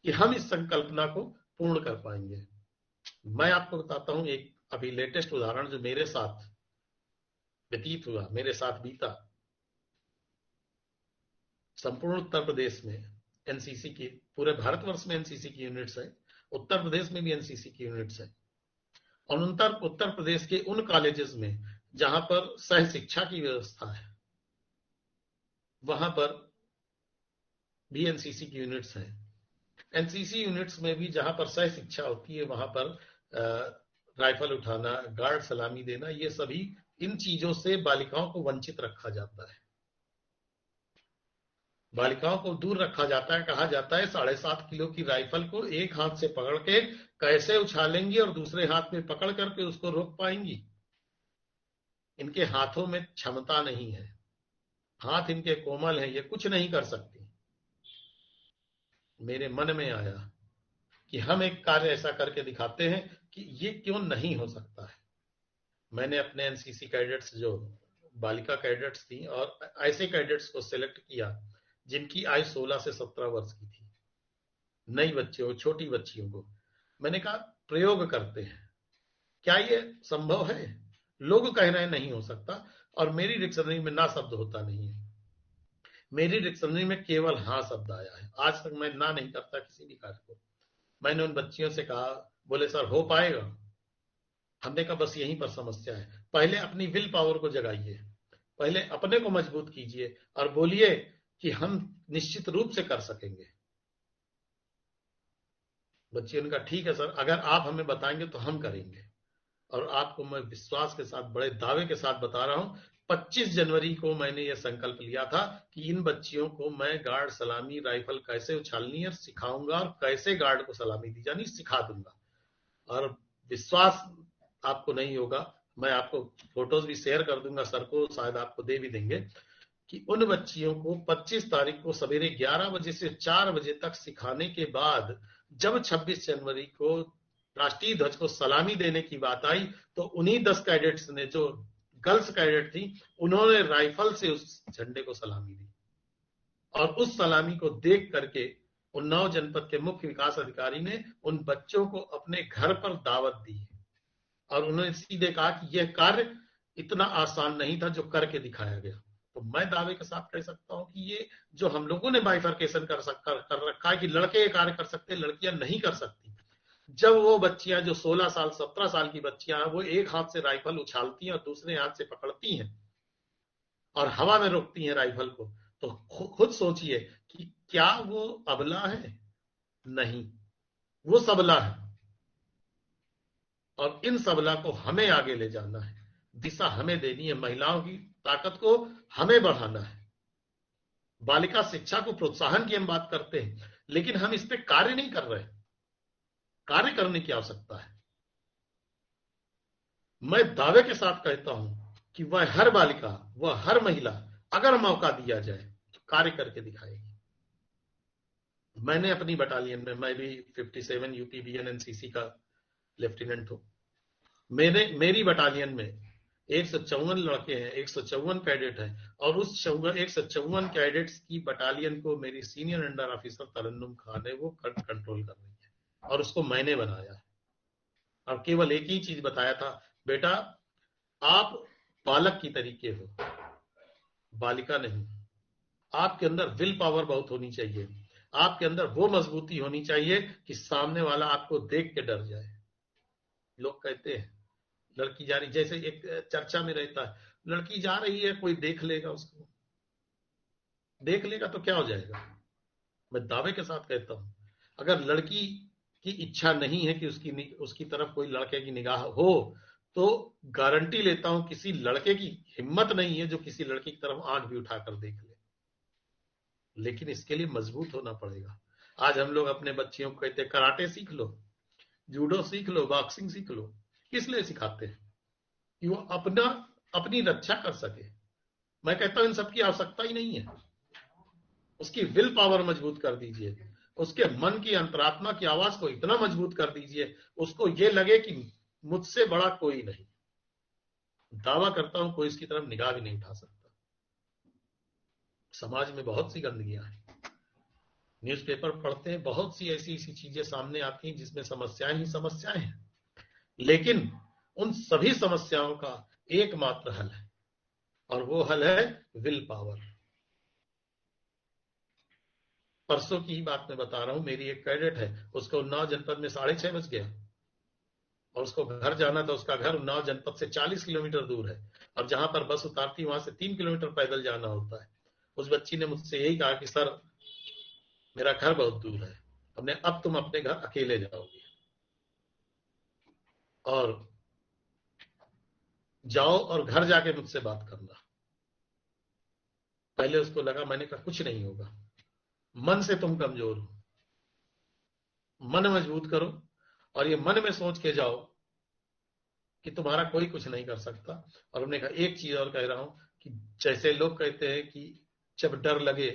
कि हम इस संकल्पना को पूर्ण कर पाएंगे। मैं आपको बताता हूं एक अभी लेटेस्ट उदाहरण जो मेरे साथ व्यतीत हुआ, मेरे साथ बीता। संपूर्ण उत्तर प्रदेश में एनसीसी की, पूरे भारतवर्ष में एनसीसी की यूनिट्स है, उत्तर प्रदेश में भी एनसीसी की यूनिट्स है। और उत्तर प्रदेश के उन कॉलेजेस में जहां पर सह शिक्षा की व्यवस्था है वहां पर भी एनसीसी की यूनिट्स हैं। एनसीसी यूनिट्स में भी जहां पर सह शिक्षा होती है वहां पर राइफल उठाना, गार्ड सलामी देना, ये सभी इन चीजों से बालिकाओं को वंचित रखा जाता है। बालिकाओं को दूर रखा जाता है। कहा जाता है 7.5 किलो की राइफल को एक हाथ से पकड़ के कैसे उछालेंगी और दूसरे हाथ में पकड़ करके उसको रोक पाएंगी। इनके हाथों में क्षमता नहीं है, हाथ इनके कोमल हैं, ये कुछ नहीं कर सकती। मेरे मन में आया कि हम एक कार्य ऐसा करके दिखाते हैं कि ये क्यों नहीं हो सकता है। मैंने अपने एनसीसी कैडेट्स, जो बालिका कैडेट्स थी, और ऐसे कैडेट्स को सिलेक्ट किया जिनकी आयु 16 से 17 वर्ष की थी, नई बच्चियों, छोटी बच्चियों को। मैंने कहा प्रयोग करते हैं, क्या ये संभव है। लोग कह रहे हैं नहीं हो सकता, और मेरी डिक्शनरी में ना शब्द होता नहीं है। मेरी डिक्शनरी में केवल हाँ शब्द आया है। आज तक मैं ना नहीं करता किसी भी कार्य को। मैंने उन बच्चियों से कहा, बोले सर हो पाएगा। हमने कहा बस यहीं पर समस्या है। पहले अपनी विल पावर को जगाइए, पहले अपने को मजबूत कीजिए और बोलिए कि हम निश्चित रूप से कर सकेंगे। बच्चियों ने कहा ठीक है सर, अगर आप हमें बताएंगे तो हम करेंगे। और आपको मैं विश्वास के साथ, बड़े दावे के साथ बता रहा हूं, 25 जनवरी को मैंने यह संकल्प लिया था कि इन बच्चियों को मैं गार्ड सलामी राइफल कैसे उछालनी है सिखाऊंगा, और कैसे गार्ड को सलामी दी जानी सिखा दूंगा। और विश्वास आपको नहीं होगा, मैं आपको फोटोज भी शेयर कर दूंगा, सर को शायद आपको दे भी देंगे, कि उन बच्चियों को 25 तारीख को सवेरे 11 बजे से 4 बजे तक सिखाने के बाद जब 26 जनवरी को राष्ट्रीय ध्वज को सलामी देने की बात आई, तो उन्हीं 10 कैडेट्स ने, जो गर्ल्स कैडेट थी, उन्होंने राइफल से उस झंडे को सलामी दी। और उस सलामी को देख करके उन्नाव जनपद के मुख्य विकास अधिकारी ने उन बच्चों को अपने घर पर दावत दी और उन्होंने सीधे कहा कि यह कार्य इतना आसान नहीं था जो करके दिखाया गया। तो मैं दावे के साथ कह सकता हूं कि ये जो हम लोगों ने बाइफर्केशन कर रखा है कि लड़के ये कार्य कर सकते, लड़कियां नहीं कर सकती, जब वो बच्चियां जो 16 साल 17 साल की बच्चियां हैं, वो एक हाथ से राइफल उछालती हैं और दूसरे हाथ से पकड़ती हैं और हवा में रोकती हैं राइफल को, तो खुद सोचिए कि क्या वो अबला है? नहीं, वो सबला है। और इन सबला को हमें आगे ले जाना है, दिशा हमें देनी है, महिलाओं की ताकत को हमें बढ़ाना है। बालिका शिक्षा को प्रोत्साहन की हम बात करते हैं, लेकिन हम इस पे कार्य नहीं कर रहे। कार्य करने की आवश्यकता है। मैं दावे के साथ कहता हूं कि वह हर बालिका, वह हर महिला, अगर मौका दिया जाए तो कार्य करके दिखाएगी। मैंने अपनी बटालियन में, मैं भी 57 यूपी बीएन एनसीसी का लेफ्टिनेंट हूं, मेरी बटालियन में 154 लड़के हैं, 154 कैडेट हैं, और उस 154 कैडेट्स की बटालियन को मेरी सीनियर अंडर ऑफिसर तरन्नुम खान है, वो कंट्रोल कर रही है, और उसको मैंने बनाया है। और केवल एक ही चीज बताया था, बेटा आप बालक की तरीके हो, बालिका नहीं। आपके अंदर विल पावर बहुत होनी चाहिए, आपके अंदर वो मजबूती होनी चाहिए कि सामने वाला आपको देख के डर जाए। लोग कहते हैं लड़की जा रही, जैसे एक चर्चा में रहता है, लड़की जा रही है, कोई देख लेगा उसको, देख लेगा तो क्या हो जाएगा। मैं दावे के साथ कहता हूं, अगर लड़की की इच्छा नहीं है कि उसकी तरफ कोई लड़के की निगाह हो, तो गारंटी लेता हूं किसी लड़के की हिम्मत नहीं है जो किसी लड़की की तरफ आंख भी उठाकर देख ले। लेकिन इसके लिए मजबूत होना पड़ेगा। आज हम लोग अपने बच्चियों को कहते कराटे सीख लो, जूडो सीख लो, बॉक्सिंग सीख लो। किस लिए सिखाते हैं? कि वो अपनी रक्षा कर सके। मैं कहता हूं इन सबकी आवश्यकता ही नहीं है। उसकी विल पावर मजबूत कर दीजिए, उसके मन की अंतरात्मा की आवाज को इतना मजबूत कर दीजिए, उसको ये लगे कि मुझसे बड़ा कोई नहीं। दावा करता हूं कोई इसकी तरफ निगाह भी नहीं उठा सकता। समाज में बहुत सी गंदगियां हैं, न्यूज़पेपर पढ़ते हैं, बहुत सी ऐसी चीजें सामने आती हैं जिसमें समस्याएं ही समस्याएं हैं, लेकिन उन सभी समस्याओं का एकमात्र हल है, और वो हल है विल पावर। परसों की ही बात मैं बता रहा हूं, मेरी एक कैडेट है, उसको उन्नाव जनपद में 6:30 बज गया और उसको घर जाना था। उसका घर उन्नाव जनपद से 40 किलोमीटर दूर है, और जहां पर बस उतारती वहां से 3 किलोमीटर पैदल जाना होता है। उस बच्ची ने मुझसे यही कहा कि सर मेरा घर बहुत दूर है, अब तुम अपने घर अकेले जाओगे, और जाओ और घर जाके मुझसे बात करना। पहले उसको लगा, मैंने कहा कुछ नहीं होगा, मन से तुम कमजोर हो, मन मजबूत करो, और ये मन में सोच के जाओ कि तुम्हारा कोई कुछ नहीं कर सकता। और हमने कहा एक चीज और कह रहा हूं कि जैसे लोग कहते हैं कि जब डर लगे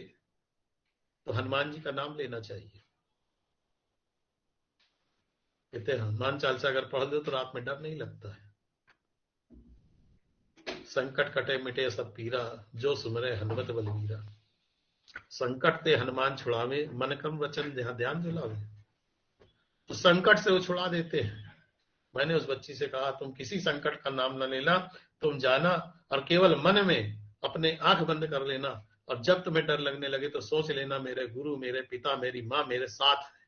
तो हनुमान जी का नाम लेना चाहिए। कहते हैं हनुमान चालीसा अगर पढ़ दो तो रात में डर नहीं लगता है। संकट कटे मिटे सब पीरा, जो सुमरे हनुमत बलवीरा। संकट ते हनुमान छुड़ावे, मन कम वचन जहां ध्यान जुलावे। तो संकट से वो छुड़ा देते हैं। मैंने उस बच्ची से कहा तुम किसी संकट का नाम न लेना, तुम जाना और केवल मन में अपने आंख बंद कर लेना, और जब तुम्हें डर लगने लगे तो सोच लेना मेरे गुरु, मेरे पिता, मेरी माँ मेरे साथ है।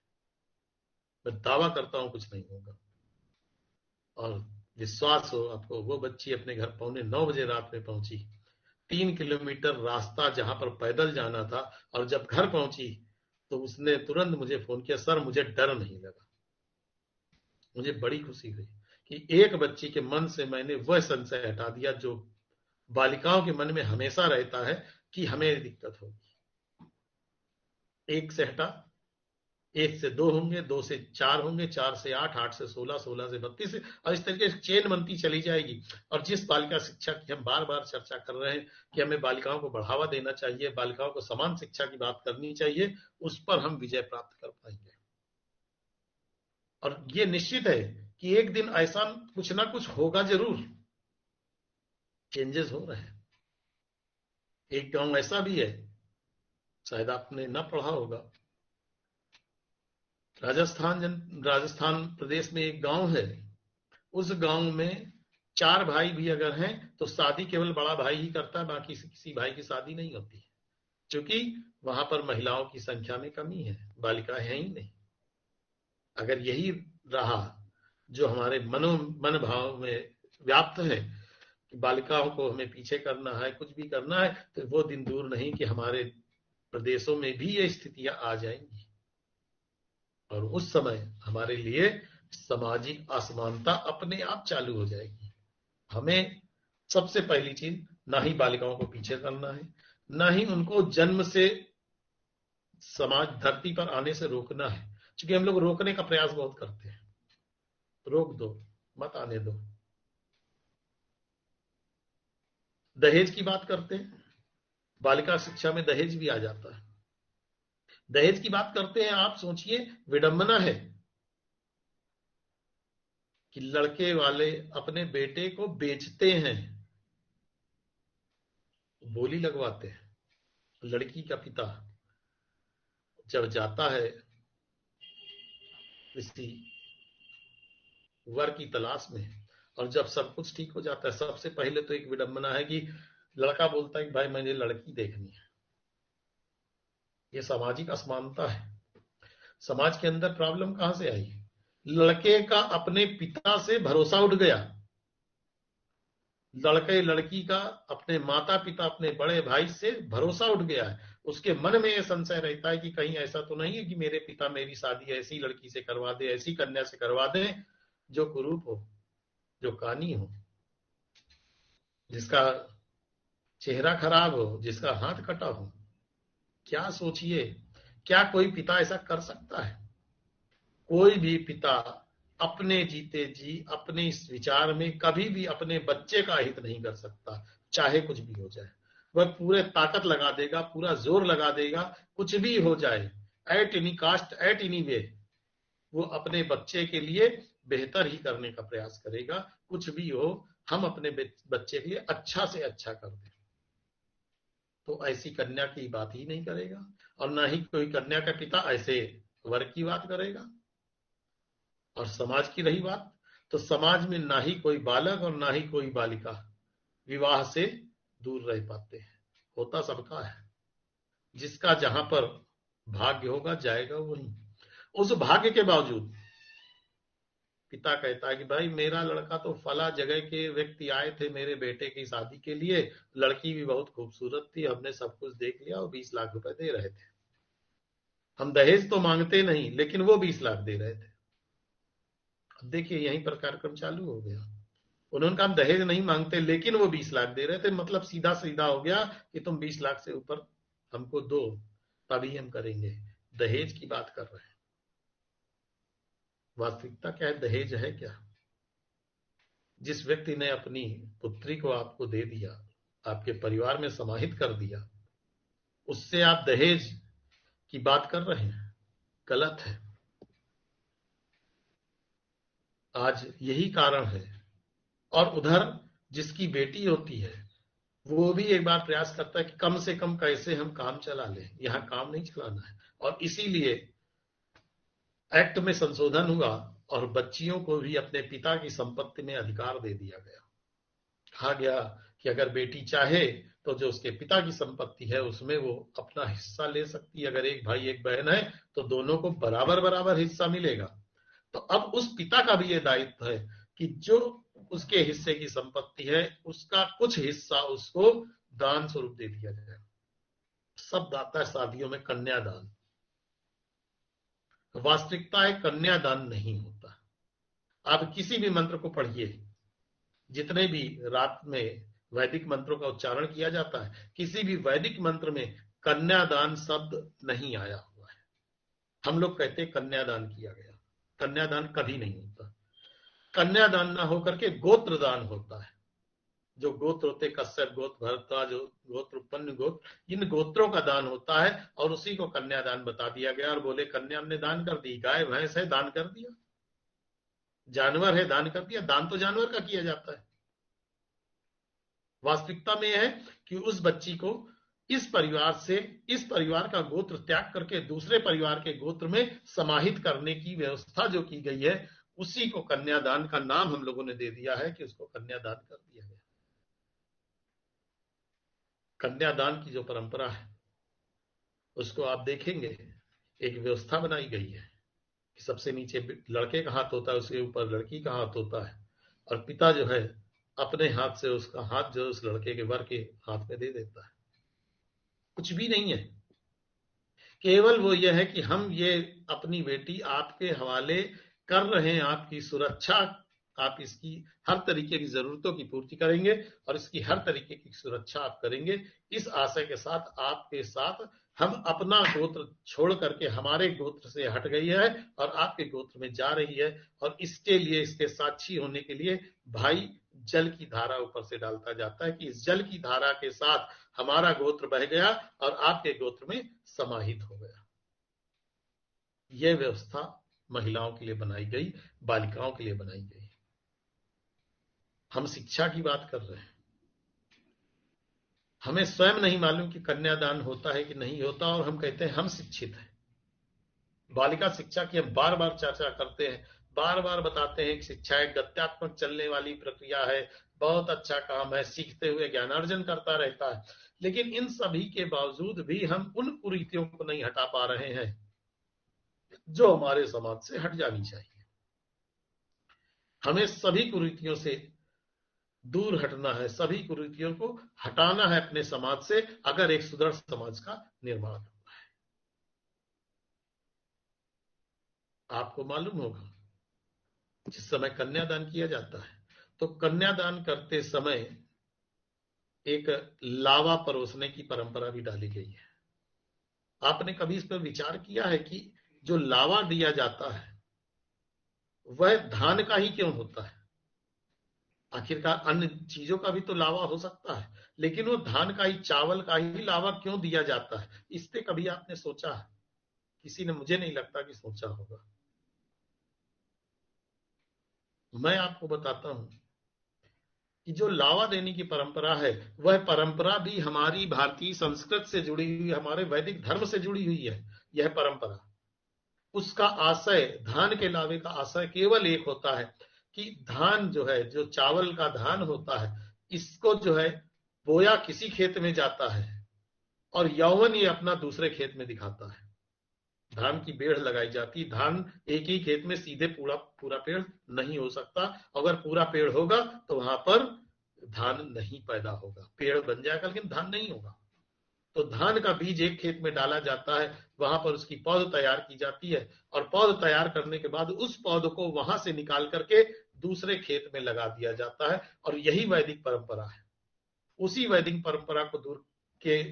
मैं दावा करता हूं कुछ नहीं होगा। और विश्वास हो आपको, वो बच्ची अपने घर 8:45 बजे रात में पहुंची। 3 किलोमीटर रास्ता जहां पर पैदल जाना था, और जब घर पहुंची तो उसने तुरंत मुझे फोन किया, सर मुझे डर नहीं लगा। मुझे बड़ी खुशी हुई कि एक बच्ची के मन से मैंने वह संशय हटा दिया जो बालिकाओं के मन में हमेशा रहता है कि हमें दिक्कत होगी। एक से हटा, 1 से 2 होंगे, 2 से 4 होंगे, 4 से 8, 8 से 16, 16 से 32, और इस तरीके से चेन बनती चली जाएगी। और जिस बालिका शिक्षा की हम बार बार चर्चा कर रहे हैं कि हमें बालिकाओं को बढ़ावा देना चाहिए, बालिकाओं को समान शिक्षा की बात करनी चाहिए, उस पर हम विजय प्राप्त कर पाएंगे। और ये निश्चित है कि एक दिन ऐसा कुछ ना कुछ होगा जरूर। चेंजेस हो रहे हैं। एक गांव ऐसा भी है, शायद आपने ना पढ़ा होगा, राजस्थान प्रदेश में एक गांव है। उस गांव में 4 भाई भी अगर हैं तो शादी केवल बड़ा भाई ही करता है, बाकी किसी भाई की शादी नहीं होती है, क्योंकि वहां पर महिलाओं की संख्या में कमी है, बालिका है ही नहीं। अगर यही रहा जो हमारे मन भाव में व्याप्त है कि बालिकाओं को हमें पीछे करना है, कुछ भी करना है, तो वो दिन दूर नहीं कि हमारे प्रदेशों में भी ये स्थितियां आ जाएंगी। और उस समय हमारे लिए सामाजिक असमानता अपने आप चालू हो जाएगी। हमें सबसे पहली चीज, ना ही बालिकाओं को पीछे करना है, ना ही उनको जन्म से समाज धरती पर आने से रोकना है, क्योंकि हम लोग रोकने का प्रयास बहुत करते हैं। रोक दो, मत आने दो। दहेज की बात करते हैं, बालिका शिक्षा में दहेज भी आ जाता है। दहेज की बात करते हैं, आप सोचिए, विडंबना है कि लड़के वाले अपने बेटे को बेचते हैं, बोली लगवाते हैं। लड़की का पिता जब जाता है किसी वर की तलाश में, और जब सब कुछ ठीक हो जाता है, सबसे पहले तो एक विडंबना है कि लड़का बोलता है कि भाई मुझे लड़की देखनी है। ये सामाजिक असमानता है। समाज के अंदर प्रॉब्लम कहां से आई? लड़के का अपने पिता से भरोसा उठ गया, लड़के लड़की का अपने माता पिता, अपने बड़े भाई से भरोसा उठ गया है। उसके मन में यह संशय रहता है कि कहीं ऐसा तो नहीं है कि मेरे पिता मेरी शादी ऐसी लड़की से करवा दे, ऐसी कन्या से करवा दे जो कुरूप हो, जो कानी हो, जिसका चेहरा खराब हो, जिसका हाथ कटा हो। क्या सोचिए, क्या कोई पिता ऐसा कर सकता है? कोई भी पिता अपने जीते जी अपने इस विचार में कभी भी अपने बच्चे का हित नहीं कर सकता, चाहे कुछ भी हो जाए। वह पूरे ताकत लगा देगा, पूरा जोर लगा देगा, कुछ भी हो जाए, at any caste, at any way, वो अपने बच्चे के लिए बेहतर ही करने का प्रयास करेगा। कुछ भी हो, हम अपने बच्चे के लिए अच्छा से अच्छा कर दें। तो ऐसी कन्या की बात ही नहीं करेगा, और ना ही कोई कन्या का पिता ऐसे वर की बात करेगा। और समाज की रही बात, तो समाज में ना ही कोई बालक और ना ही कोई बालिका विवाह से दूर रह पाते हैं। होता सबका है, जिसका जहां पर भाग्य होगा जाएगा वहीं। उस भाग्य के बावजूद पिता कहता है कि भाई मेरा लड़का तो फला जगह के व्यक्ति आए थे मेरे बेटे की शादी के लिए, लड़की भी बहुत खूबसूरत थी, हमने सब कुछ देख लिया और 20 लाख रुपए दे रहे थे। हम दहेज तो मांगते नहीं, लेकिन वो 20 लाख दे रहे थे। अब देखिए यहीं पर कार्यक्रम चालू हो गया। उन्होंने कहा हम दहेज नहीं मांगते, लेकिन वो 20 लाख दे रहे थे। मतलब सीधा सीधा हो गया कि तुम 20 लाख से ऊपर हमको दो, तभी हम करेंगे। दहेज की बात कर रहे हैं। वास्तविकता क्या है? दहेज है क्या? जिस व्यक्ति ने अपनी पुत्री को आपको दे दिया, आपके परिवार में समाहित कर दिया, उससे आप दहेज की बात कर रहे हैं, गलत है। आज यही कारण है। और उधर जिसकी बेटी होती है, वो भी एक बार प्रयास करता है कि कम से कम कैसे हम काम चला लें, यहां काम नहीं चलाना है। और इसीलिए एक्ट में संशोधन हुआ और बच्चियों को भी अपने पिता की संपत्ति में अधिकार दे दिया गया। कहा गया कि अगर बेटी चाहे तो जो उसके पिता की संपत्ति है उसमें वो अपना हिस्सा ले सकती है। अगर एक भाई एक बहन है तो दोनों को बराबर बराबर हिस्सा मिलेगा। तो अब उस पिता का भी ये दायित्व है कि जो उसके हिस्से की संपत्ति है उसका कुछ हिस्सा उसको दान स्वरूप दे दिया जाए। सब दाता है शादियों में कन्यादान। वास्तविकता है कन्यादान नहीं होता। आप किसी भी मंत्र को पढ़िए, जितने भी रात में वैदिक मंत्रों का उच्चारण किया जाता है, किसी भी वैदिक मंत्र में कन्यादान शब्द नहीं आया हुआ है। हम लोग कहते हैं कन्यादान किया गया, कन्यादान कभी नहीं होता। कन्यादान ना होकर के गोत्रदान होता है। जो गोत्र होते, कश्यप गोत्र, भरद्वाज गोत्र, उत्पन्न गोत्र, इन गोत्रों का दान होता है और उसी को कन्यादान बता दिया गया। और बोले कन्या ने दान कर दी, गाय भैंस है दान कर दिया, जानवर है दान कर दिया। दान तो जानवर का किया जाता है। वास्तविकता में यह है कि उस बच्ची को इस परिवार का गोत्र त्याग करके दूसरे परिवार के गोत्र में समाहित करने की व्यवस्था जो की गई है, उसी को कन्यादान का नाम हम लोगों ने दे दिया है कि उसको कन्यादान कर दिया गया। कन्यादान की जो परंपरा है उसको आप देखेंगे, एक व्यवस्था बनाई गई है कि सबसे नीचे लड़के का हाथ होता है, उसके ऊपर लड़की का हाथ होता है, और पिता जो है अपने हाथ से उसका हाथ जो उस लड़के के वर के हाथ में दे देता है। कुछ भी नहीं है, केवल वो ये है कि हम ये अपनी बेटी आपके हवाले कर रहे हैं, आपकी सुरक्षा, आप इसकी हर तरीके की जरूरतों की पूर्ति करेंगे और इसकी हर तरीके की सुरक्षा आप करेंगे। इस आशय के साथ आपके साथ हम अपना गोत्र छोड़ करके हमारे गोत्र से हट गई है और आपके गोत्र में जा रही है, और इसके लिए, इसके साक्षी होने के लिए भाई जल की धारा ऊपर से डालता जाता है कि इस जल की धारा के साथ हमारा गोत्र बह गया और आपके गोत्र में समाहित हो गया। यह व्यवस्था महिलाओं के लिए बनाई गई, बालिकाओं के लिए बनाई गई। हम शिक्षा की बात कर रहे हैं। हमें स्वयं नहीं मालूम कि कन्यादान होता है कि नहीं होता, और हम कहते हैं हम शिक्षित हैं। बालिका शिक्षा की हम बार बार चर्चा करते हैं, बार बार बताते हैं कि शिक्षा एक गत्यात्मक चलने वाली प्रक्रिया है, बहुत अच्छा काम है, सीखते हुए ज्ञानार्जन करता रहता है। लेकिन इन सभी के बावजूद भी हम उन कुरीतियों को नहीं हटा पा रहे हैं जो हमारे समाज से हट जानी चाहिए। हमें सभी कुरीतियों से दूर हटना है, सभी कुरीतियों को हटाना है अपने समाज से, अगर एक सुदृढ़ समाज का निर्माण करना है। आपको मालूम होगा जिस समय कन्यादान किया जाता है तो कन्यादान करते समय एक लावा परोसने की परंपरा भी डाली गई है। आपने कभी इस पर विचार किया है कि जो लावा दिया जाता है वह धान का ही क्यों होता है? आखिरकार अन्य चीजों का भी तो लावा हो सकता है, लेकिन वो धान का ही, चावल का ही लावा क्यों दिया जाता है? इस पे कभी आपने सोचा है? किसी ने, मुझे नहीं लगता कि सोचा होगा। मैं आपको बताता हूं कि जो लावा देने की परंपरा है वह परंपरा भी हमारी भारतीय संस्कृत से जुड़ी हुई, हमारे वैदिक धर्म से जुड़ी हुई है। यह परंपरा, उसका आशय, धान के लावे का आशय केवल एक होता है कि धान जो है, जो चावल का धान होता है, इसको जो है बोया किसी खेत में जाता है और यौवन ये अपना दूसरे खेत में दिखाता है। धान की बेड़ लगाई जाती है। धान एक ही खेत में सीधे पूरा पेड़ नहीं हो सकता। अगर पूरा पेड़ होगा तो वहां पर धान नहीं पैदा होगा। पेड़ बन जाएगा लेकिन धान नहीं होगा। तो धान का बीज एक खेत में डाला जाता है, वहां पर उसकी पौध तैयार की जाती है, और पौध तैयार करने के बाद उस पौध को वहां से निकाल करके दूसरे खेत में लगा दिया जाता है। और यही वैदिक परंपरा है। उसी वैदिक परंपरा को दूर के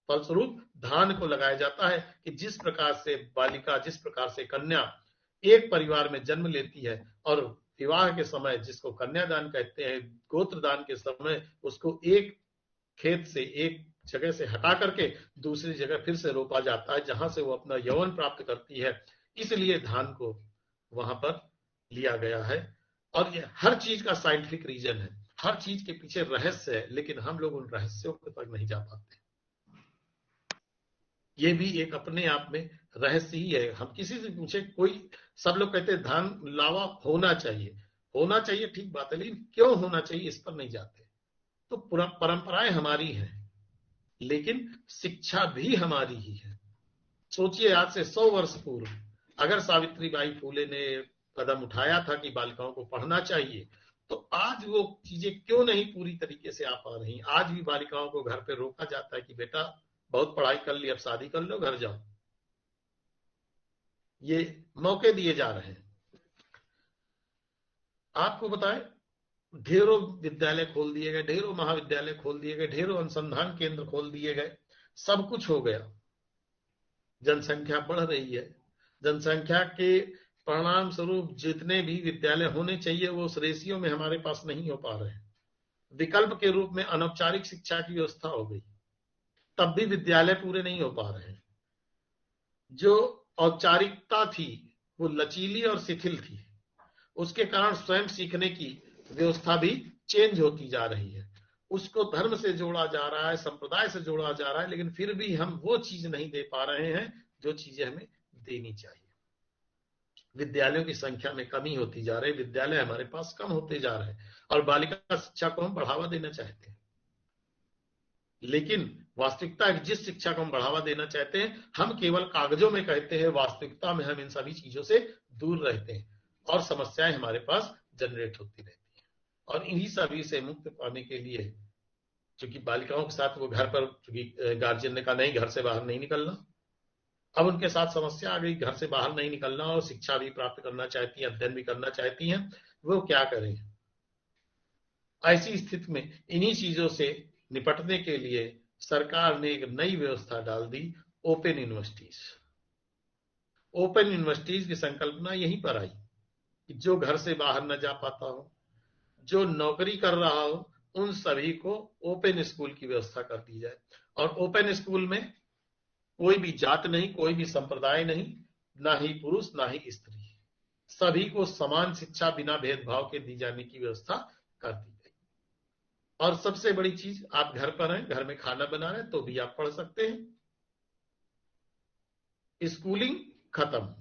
फलस्वरूप धान को लगाया जाता है कि जिस प्रकार से बालिका, जिस प्रकार से कन्या एक परिवार में जन्म लेती है और विवाह के समय, जिसको कन्यादान कहते हैं, गोत्रदान के समय उसको एक खेत से, एक जगह से हटा करके दूसरी जगह फिर से रोपा जाता है जहां से वो अपना यौवन प्राप्त करती है। इसलिए धान को वहां पर लिया गया है। और ये हर चीज का साइंटिफिक रीजन है, हर चीज के पीछे रहस्य है, लेकिन हम लोग उन रहस्यों तक नहीं जा पाते। ये भी एक अपने आप में रहस्य ही है। हम किसी से पूछे, कोई, सब लोग कहते हैं धान लावा होना चाहिए, होना चाहिए, ठीक बात है, लेकिन क्यों होना चाहिए इस पर नहीं जाते। तो परंपराएं हमारी हैं, लेकिन शिक्षा भी हमारी ही है। सोचिए, आज से 100 वर्ष पूर्व अगर सावित्रीबाई फूले ने कदम उठाया था कि बालिकाओं को पढ़ना चाहिए, तो आज वो चीजें क्यों नहीं पूरी तरीके से आ पा रही? आज भी बालिकाओं को घर पे रोका जाता है कि बेटा बहुत पढ़ाई कर ली, अब शादी कर लो, घर जाओ। ये मौके दिए जा रहे हैं। आपको बताएं, ढेरों विद्यालय खोल दिए गए, ढेरों महाविद्यालय खोल दिए गए, ढेरों अनुसंधान केंद्र खोल दिए गए, सब कुछ हो गया, जनसंख्या बढ़ रही है। जनसंख्या के परिणाम स्वरूप जितने भी विद्यालय होने चाहिए वो उस रेशियो में हमारे पास नहीं हो पा रहे हैं। विकल्प के रूप में अनौपचारिक शिक्षा की व्यवस्था हो गई, तब भी विद्यालय पूरे नहीं हो पा रहे हैं। जो औपचारिकता थी वो लचीली और शिथिल थी, उसके कारण स्वयं सीखने की व्यवस्था भी चेंज होती जा रही है। उसको धर्म से जोड़ा जा रहा है, संप्रदाय से जोड़ा जा रहा है, लेकिन फिर भी हम वो चीज नहीं दे पा रहे हैं जो चीजें हमें देनी चाहिए। विद्यालयों की संख्या में कमी होती जा रही है, विद्यालय हमारे पास कम होते जा रहे हैं, और बालिका शिक्षा को हम बढ़ावा देना चाहते हैं। लेकिन वास्तविकता है, जिस शिक्षा को हम बढ़ावा देना चाहते हैं, हम केवल कागजों में कहते हैं, वास्तविकता में हम इन सभी चीजों से दूर रहते हैं और समस्याएं हमारे पास जनरेट होती रहती है। और इन्हीं सभी से मुक्त पाने के लिए, चूंकि बालिकाओं के साथ वो घर पर, चूंकि गार्जियन ने कहा नहीं घर से बाहर नहीं निकलना, अब उनके साथ समस्या आ गई, घर से बाहर नहीं निकलना और शिक्षा भी प्राप्त करना चाहती हैं, अध्ययन भी करना चाहती हैं, वो क्या करें। ऐसी स्थिति में इन्हीं चीजों से निपटने के लिए सरकार ने एक नई व्यवस्था डाल दी, ओपन यूनिवर्सिटीज। ओपन यूनिवर्सिटीज की संकल्पना यहीं पर आई कि जो घर से बाहर न जा पाता हो, जो नौकरी कर रहा हो, उन सभी को ओपन स्कूल की व्यवस्था कर दी जाए। और ओपन स्कूल में कोई भी जात नहीं, कोई भी संप्रदाय नहीं, ना ही पुरुष ना ही स्त्री, सभी को समान शिक्षा बिना भेदभाव के दी जाने की व्यवस्था कर दी गई। और सबसे बड़ी चीज, आप घर पर हैं, घर में खाना बना रहे हैं तो भी आप पढ़ सकते हैं। स्कूलिंग खत्म,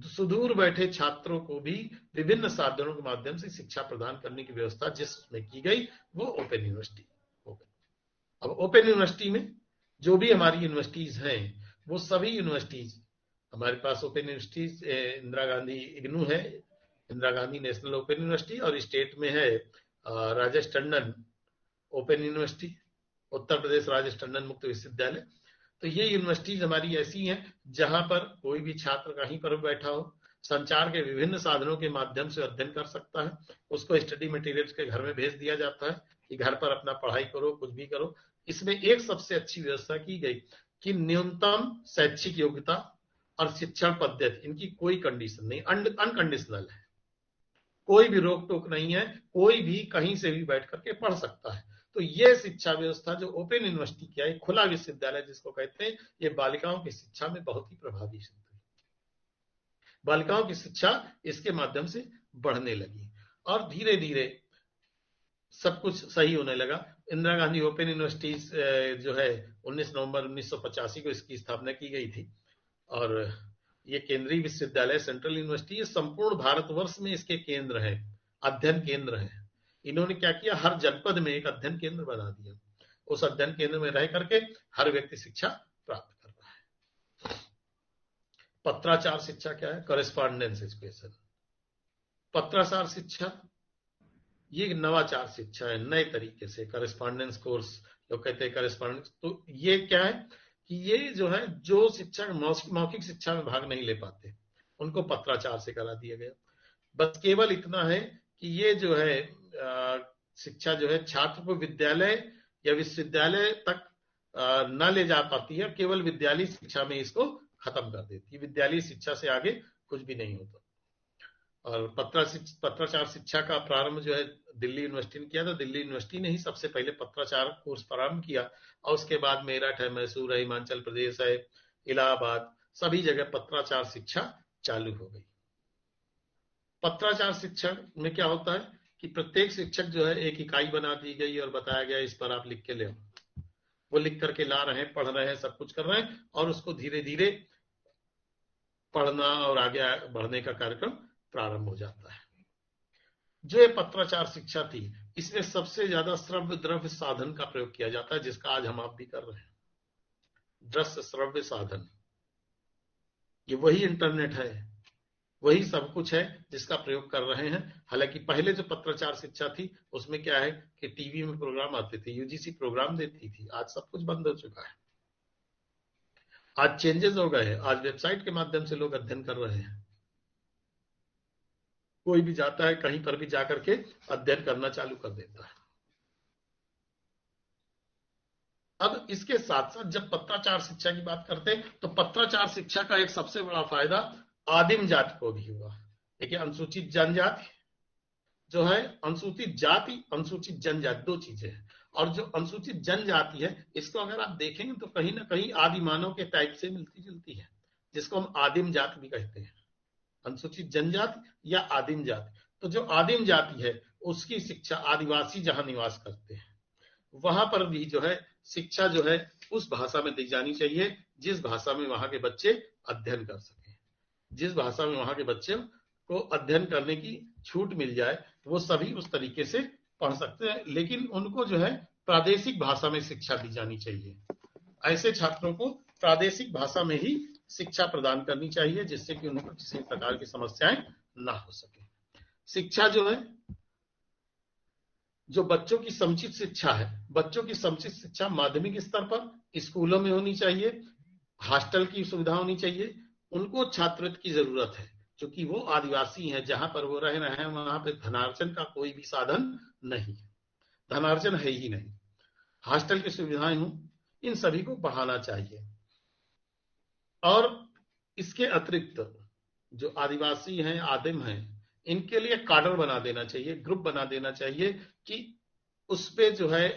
सुदूर बैठे छात्रों को भी विभिन्न साधनों के माध्यम से शिक्षा प्रदान करने की व्यवस्था जिसमें की गई वो ओपन यूनिवर्सिटी हो गई। अब ओपन यूनिवर्सिटी में जो भी हमारी यूनिवर्सिटीज हैं, वो सभी यूनिवर्सिटीज हमारे पास ओपन यूनिवर्सिटीज, इंदिरा गांधी इग्नू है, Indira Gandhi national open university, और स्टेट में है राजेश टंडन ओपन यूनिवर्सिटी, उत्तर प्रदेश राजेश टंडन मुक्त विश्वविद्यालय। तो ये यूनिवर्सिटीज हमारी ऐसी हैं जहां पर कोई भी छात्र कहीं पर बैठा हो, संचार के विभिन्न साधनों के माध्यम से अध्ययन कर सकता है। उसको स्टडी मटेरियल्स के घर में भेज दिया जाता है कि घर पर अपना पढ़ाई करो, कुछ भी करो। इसमें एक सबसे अच्छी व्यवस्था की गई कि न्यूनतम शैक्षिक योग्यता और शिक्षण पद्धति, इनकी कोई कंडीशन नहीं, अनकंडीशनल है, कोई भी रोक टोक नहीं है, कोई भी कहीं से भी बैठ करके पढ़ सकता है। तो ये शिक्षा व्यवस्था जो ओपन यूनिवर्सिटी किया है, खुला विश्वविद्यालय जिसको कहते हैं, ये बालिकाओं की शिक्षा में बहुत ही प्रभावी सिद्ध हुई। बालिकाओं की शिक्षा इसके माध्यम से बढ़ने लगी और धीरे धीरे सब कुछ सही होने लगा। इंदिरा गांधी ओपन यूनिवर्सिटीज जो है 19 नवंबर 1985 को इसकी स्थापना की गई थी, और ये केंद्रीय विश्वविद्यालय, सेंट्रल यूनिवर्सिटी, ये संपूर्ण भारतवर्ष में इसके केंद्र हैं, अध्ययन केंद्र हैं। इन्होंने क्या किया, हर जनपद में एक अध्ययन केंद्र बना दिया। उस अध्ययन केंद्र में रह करके हर व्यक्ति शिक्षा प्राप्त कर रहा है। पत्राचार शिक्षा क्या है? Correspondence education. पत्राचार शिक्षा ये नवाचार शिक्षा है, नए तरीके से कॉरेस्पॉन्डेंस कोर्स जो कहते हैं कॉरेस्पॉन्डेंस। तो ये क्या है कि ये जो है, जो शिक्षा मौखिक शिक्षा में भाग नहीं ले पाते उनको पत्राचार से करा दिया गया। बस केवल इतना है कि ये जो है शिक्षा जो है छात्र को विद्यालय या विश्वविद्यालय तक न ले जा पाती है, केवल विद्यालय शिक्षा में इसको खत्म कर देती है। विद्यालय शिक्षा से आगे कुछ भी नहीं होता। और पत्राचार शिक्षा का प्रारंभ जो है दिल्ली यूनिवर्सिटी ने किया था। दिल्ली यूनिवर्सिटी ने ही सबसे पहले पत्राचार कोर्स प्रारंभ किया, और उसके बाद मेरठ है, मैसूर है, हिमाचल प्रदेश है, इलाहाबाद, सभी जगह पत्राचार शिक्षा चालू हो गई। पत्राचार शिक्षा में क्या होता है कि प्रत्येक शिक्षक जो है एक इकाई बना दी गई और बताया गया इस पर आप लिख के ले, वो लिख करके ला रहे हैं, पढ़ रहे हैं, सब कुछ कर रहे हैं, और उसको धीरे धीरे पढ़ना और आगे बढ़ने का कार्यक्रम प्रारंभ हो जाता है। जो ये पत्राचार शिक्षा थी, इसमें सबसे ज्यादा श्रव्य द्रव्य साधन का प्रयोग किया जाता है, जिसका आज हम आप भी कर रहे हैं। दृश्य श्रव्य साधन, ये वही इंटरनेट है, वही सब कुछ है जिसका प्रयोग कर रहे हैं। हालांकि पहले जो पत्राचार शिक्षा थी उसमें क्या है कि टीवी में प्रोग्राम आते थे, यूजीसी प्रोग्राम देती थी। आज सब कुछ बंद हो चुका है, आज चेंजेस हो गए हैं। आज वेबसाइट के माध्यम से लोग अध्ययन कर रहे हैं। कोई भी जाता है कहीं पर भी जाकर के अध्ययन करना चालू कर देता है। अब इसके साथ साथ जब पत्राचार शिक्षा की बात करते हैं तो पत्राचार शिक्षा का एक सबसे बड़ा फायदा आदिम जाति को भी हुआ। देखिए, अनुसूचित जनजाति जो है, अनुसूचित जाति, अनुसूचित जनजाति, दो चीजें हैं। और जो अनुसूचित जनजाति है, इसको अगर आप देखेंगे तो कहीं ना कहीं आदि मानव के टाइप से मिलती जुलती है, जिसको हम आदिम जाति भी कहते हैं, अनुसूचित जनजाति या आदिम जाति। तो जो आदिम जाति है उसकी शिक्षा आदिवासी जहां निवास करते हैं वहां पर भी जो है शिक्षा जो है उस भाषा में दी जानी चाहिए जिस भाषा में वहां के बच्चे अध्ययन कर सके। जिस भाषा में वहां के बच्चे को अध्ययन करने की छूट मिल जाए वो सभी उस तरीके से पढ़ सकते हैं, लेकिन उनको जो है प्रादेशिक भाषा में शिक्षा दी जानी चाहिए। ऐसे छात्रों को प्रादेशिक भाषा में ही शिक्षा प्रदान करनी चाहिए जिससे कि उनको किसी प्रकार की समस्याएं ना हो सके। शिक्षा जो है, जो बच्चों की समुचित शिक्षा है, बच्चों की समुचित शिक्षा माध्यमिक स्तर पर स्कूलों में होनी चाहिए, हॉस्टल की सुविधा होनी चाहिए। उनको छात्रवृत्ति की जरूरत है क्योंकि वो आदिवासी हैं, जहां पर वो रह रहे हैं वहां पे धनार्जन का कोई भी साधन नहीं है, धनार्जन है ही नहीं। हॉस्टल की सुविधाएं हों, इन सभी को बढ़ाना चाहिए। और इसके अतिरिक्त जो आदिवासी हैं, आदिम हैं, इनके लिए काडर बना देना चाहिए, ग्रुप बना देना चाहिए कि उस पे जो है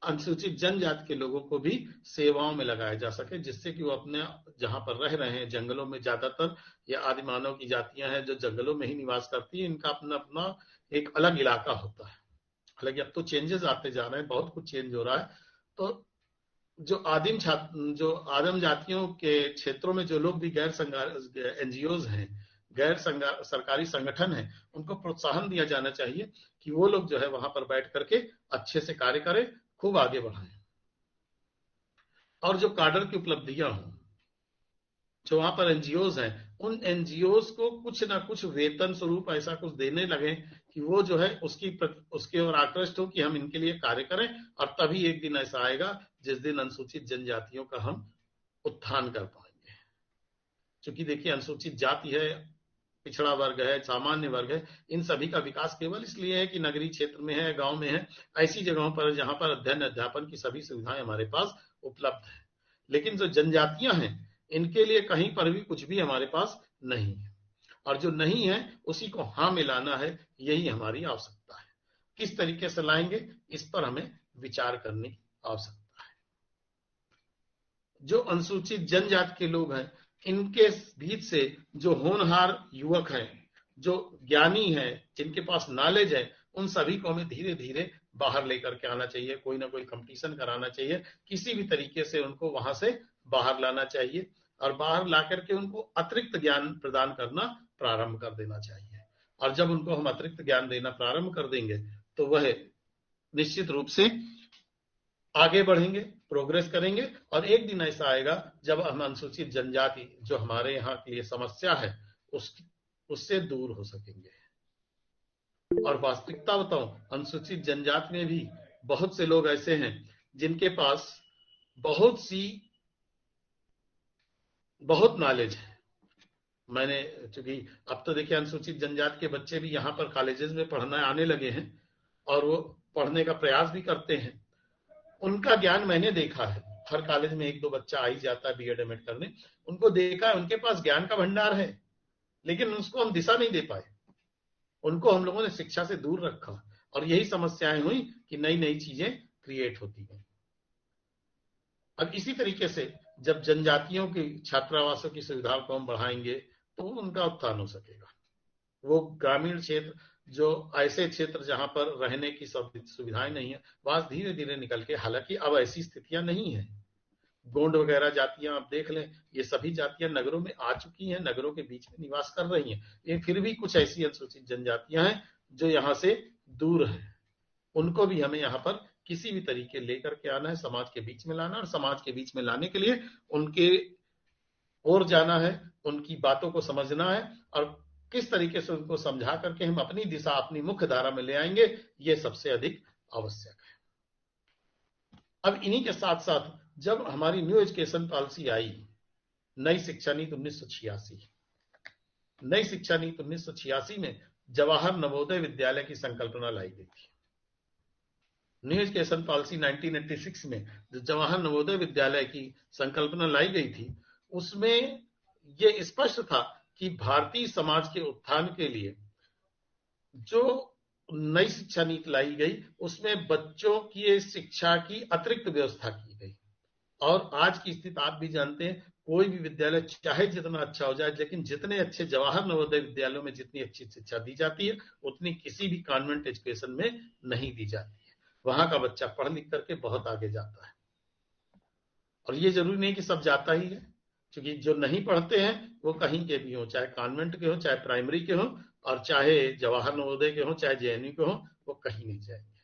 अनुसूचित जनजाति के लोगों को भी सेवाओं में लगाया जा सके, जिससे कि वो अपने जहां पर रह रहे हैं जंगलों में, ज्यादातर ये आदि मानव की जातियां हैं जो जंगलों में ही निवास करती हैं, इनका अपना अपना एक अलग इलाका होता है। हालांकि अब तो चेंजेस आते जा रहे हैं, बहुत कुछ चेंज हो रहा है। तो जो आदिम जातियों के क्षेत्रों में जो लोग भी गैर एनजीओज हैं, गैर सरकारी संगठन है, उनको प्रोत्साहन दिया जाना चाहिए कि वो लोग जो है वहां पर बैठ करके अच्छे से कार्य करें, खूब आगे बढ़ाएं। और जो काडर की उपलब्धियां हों, जो वहां पर एनजीओज हैं, उन एनजीओज को कुछ ना कुछ वेतन स्वरूप ऐसा कुछ देने लगे कि वो जो है उसके ओर आकृष्ट हो कि हम इनके लिए कार्य करें। और तभी एक दिन ऐसा आएगा जिस दिन अनुसूचित जनजातियों का हम उत्थान कर पाएंगे। क्योंकि देखिए, अनुसूचित जाति है, पिछड़ा वर्ग है, सामान्य वर्ग है, इन सभी का विकास केवल इसलिए है कि नगरीय क्षेत्र में है, गांव में है, ऐसी जगहों पर जहां पर अध्ययन अध्यापन की सभी सुविधाएं हमारे पास उपलब्ध है। लेकिन जो जनजातियां हैं, इनके लिए कहीं पर भी कुछ भी हमारे पास नहीं है, और जो नहीं है उसी को हाँ मिलाना है, यही हमारी आवश्यकता है। किस तरीके से लाएंगे, इस पर हमें विचार करने की आवश्यकता है। जो अनुसूचित जनजाति के लोग हैं, इनके बीच से जो होनहार युवक हैं, जो ज्ञानी हैं, जिनके पास नॉलेज है, उन सभी को हमें धीरे धीरे बाहर लेकर के आना चाहिए। कोई ना कोई कंपटीशन कराना चाहिए, किसी भी तरीके से उनको वहां से बाहर लाना चाहिए और बाहर ला करके उनको अतिरिक्त ज्ञान प्रदान करना प्रारंभ कर देना चाहिए। और जब उनको हम अतिरिक्त ज्ञान देना प्रारंभ कर देंगे तो वह निश्चित रूप से आगे बढ़ेंगे, प्रोग्रेस करेंगे, और एक दिन ऐसा आएगा जब हम अनुसूचित जनजाति जो हमारे यहाँ के लिए समस्या है उससे दूर हो सकेंगे। और वास्तविकता बताऊं, अनुसूचित जनजाति में भी बहुत से लोग ऐसे हैं जिनके पास बहुत नॉलेज है। मैंने, चूंकि अब तो देखिए अनुसूचित जनजाति के बच्चे भी यहाँ पर कॉलेजेस में पढ़ने आने लगे हैं और वो पढ़ने का प्रयास भी करते हैं। उनका ज्ञान मैंने देखा है, हर कॉलेज में एक दो बच्चा आ ही जाता है बीएड एमएड करने, उनको देखा है, उनके पास ज्ञान का भंडार है, लेकिन उसको हम दिशा नहीं दे पाए, उनको हम लोगों ने शिक्षा से दूर रखा, और यही समस्याएं हुई कि नई नई चीजें क्रिएट होती गई। अब इसी तरीके से जब जनजातियों की छात्रावासों की सुविधाओं को हम बढ़ाएंगे तो उनका उत्थान हो सकेगा। वो ग्रामीण क्षेत्र, जो ऐसे क्षेत्र जहां पर रहने की सुविधाएं नहीं है, वहां धीरे धीरे निकल के, हालांकि अब ऐसी स्थितियां नहीं है, गोंड वगैरह जातियां आप देख लें, ये सभी जातियां नगरों में आ चुकी हैं, नगरों के बीच में निवास कर रही हैं। ये फिर भी कुछ ऐसी अनुसूचित जनजातियां हैं जो यहाँ से दूर हैं, उनको भी हमें यहाँ पर किसी भी तरीके लेकर के आना है, समाज के बीच में लाना, और समाज के बीच में लाने के लिए उनके ओर जाना है, उनकी बातों को समझना है, और किस तरीके से उनको समझा करके हम अपनी दिशा, अपनी मुख्य धारा में ले आएंगे, ये सबसे अधिक आवश्यक है। अब इन्हीं के साथ साथ जब हमारी न्यू एजुकेशन पॉलिसी आई, नई शिक्षा नीति 1986, नई शिक्षा नीति 1986 में जवाहर नवोदय विद्यालय की संकल्पना लाई गई थी। न्यू एजुकेशन पॉलिसी 1986 में जो जवाहर नवोदय विद्यालय की संकल्पना लाई गई थी, उसमें यह स्पष्ट था कि भारतीय समाज के उत्थान के लिए जो नई शिक्षा नीति लाई गई उसमें बच्चों की शिक्षा की अतिरिक्त व्यवस्था की गई। और आज की स्थिति आप भी जानते हैं, कोई भी विद्यालय चाहे जितना अच्छा हो जाए, लेकिन जितने अच्छे जवाहर नवोदय विद्यालयों में जितनी अच्छी शिक्षा दी जाती है उतनी किसी भी कॉन्वेंट एजुकेशन में नहीं दी जाती है। वहां का बच्चा पढ़ लिख करके बहुत आगे जाता है। और ये जरूरी नहीं कि सब जाता ही है, क्योंकि जो नहीं पढ़ते हैं वो कहीं के भी हो, चाहे कॉन्वेंट के हो, चाहे प्राइमरी के हो, और चाहे जवाहर नवोदय के हो, चाहे जेएनयू के हो, वो कहीं नहीं जाएंगे।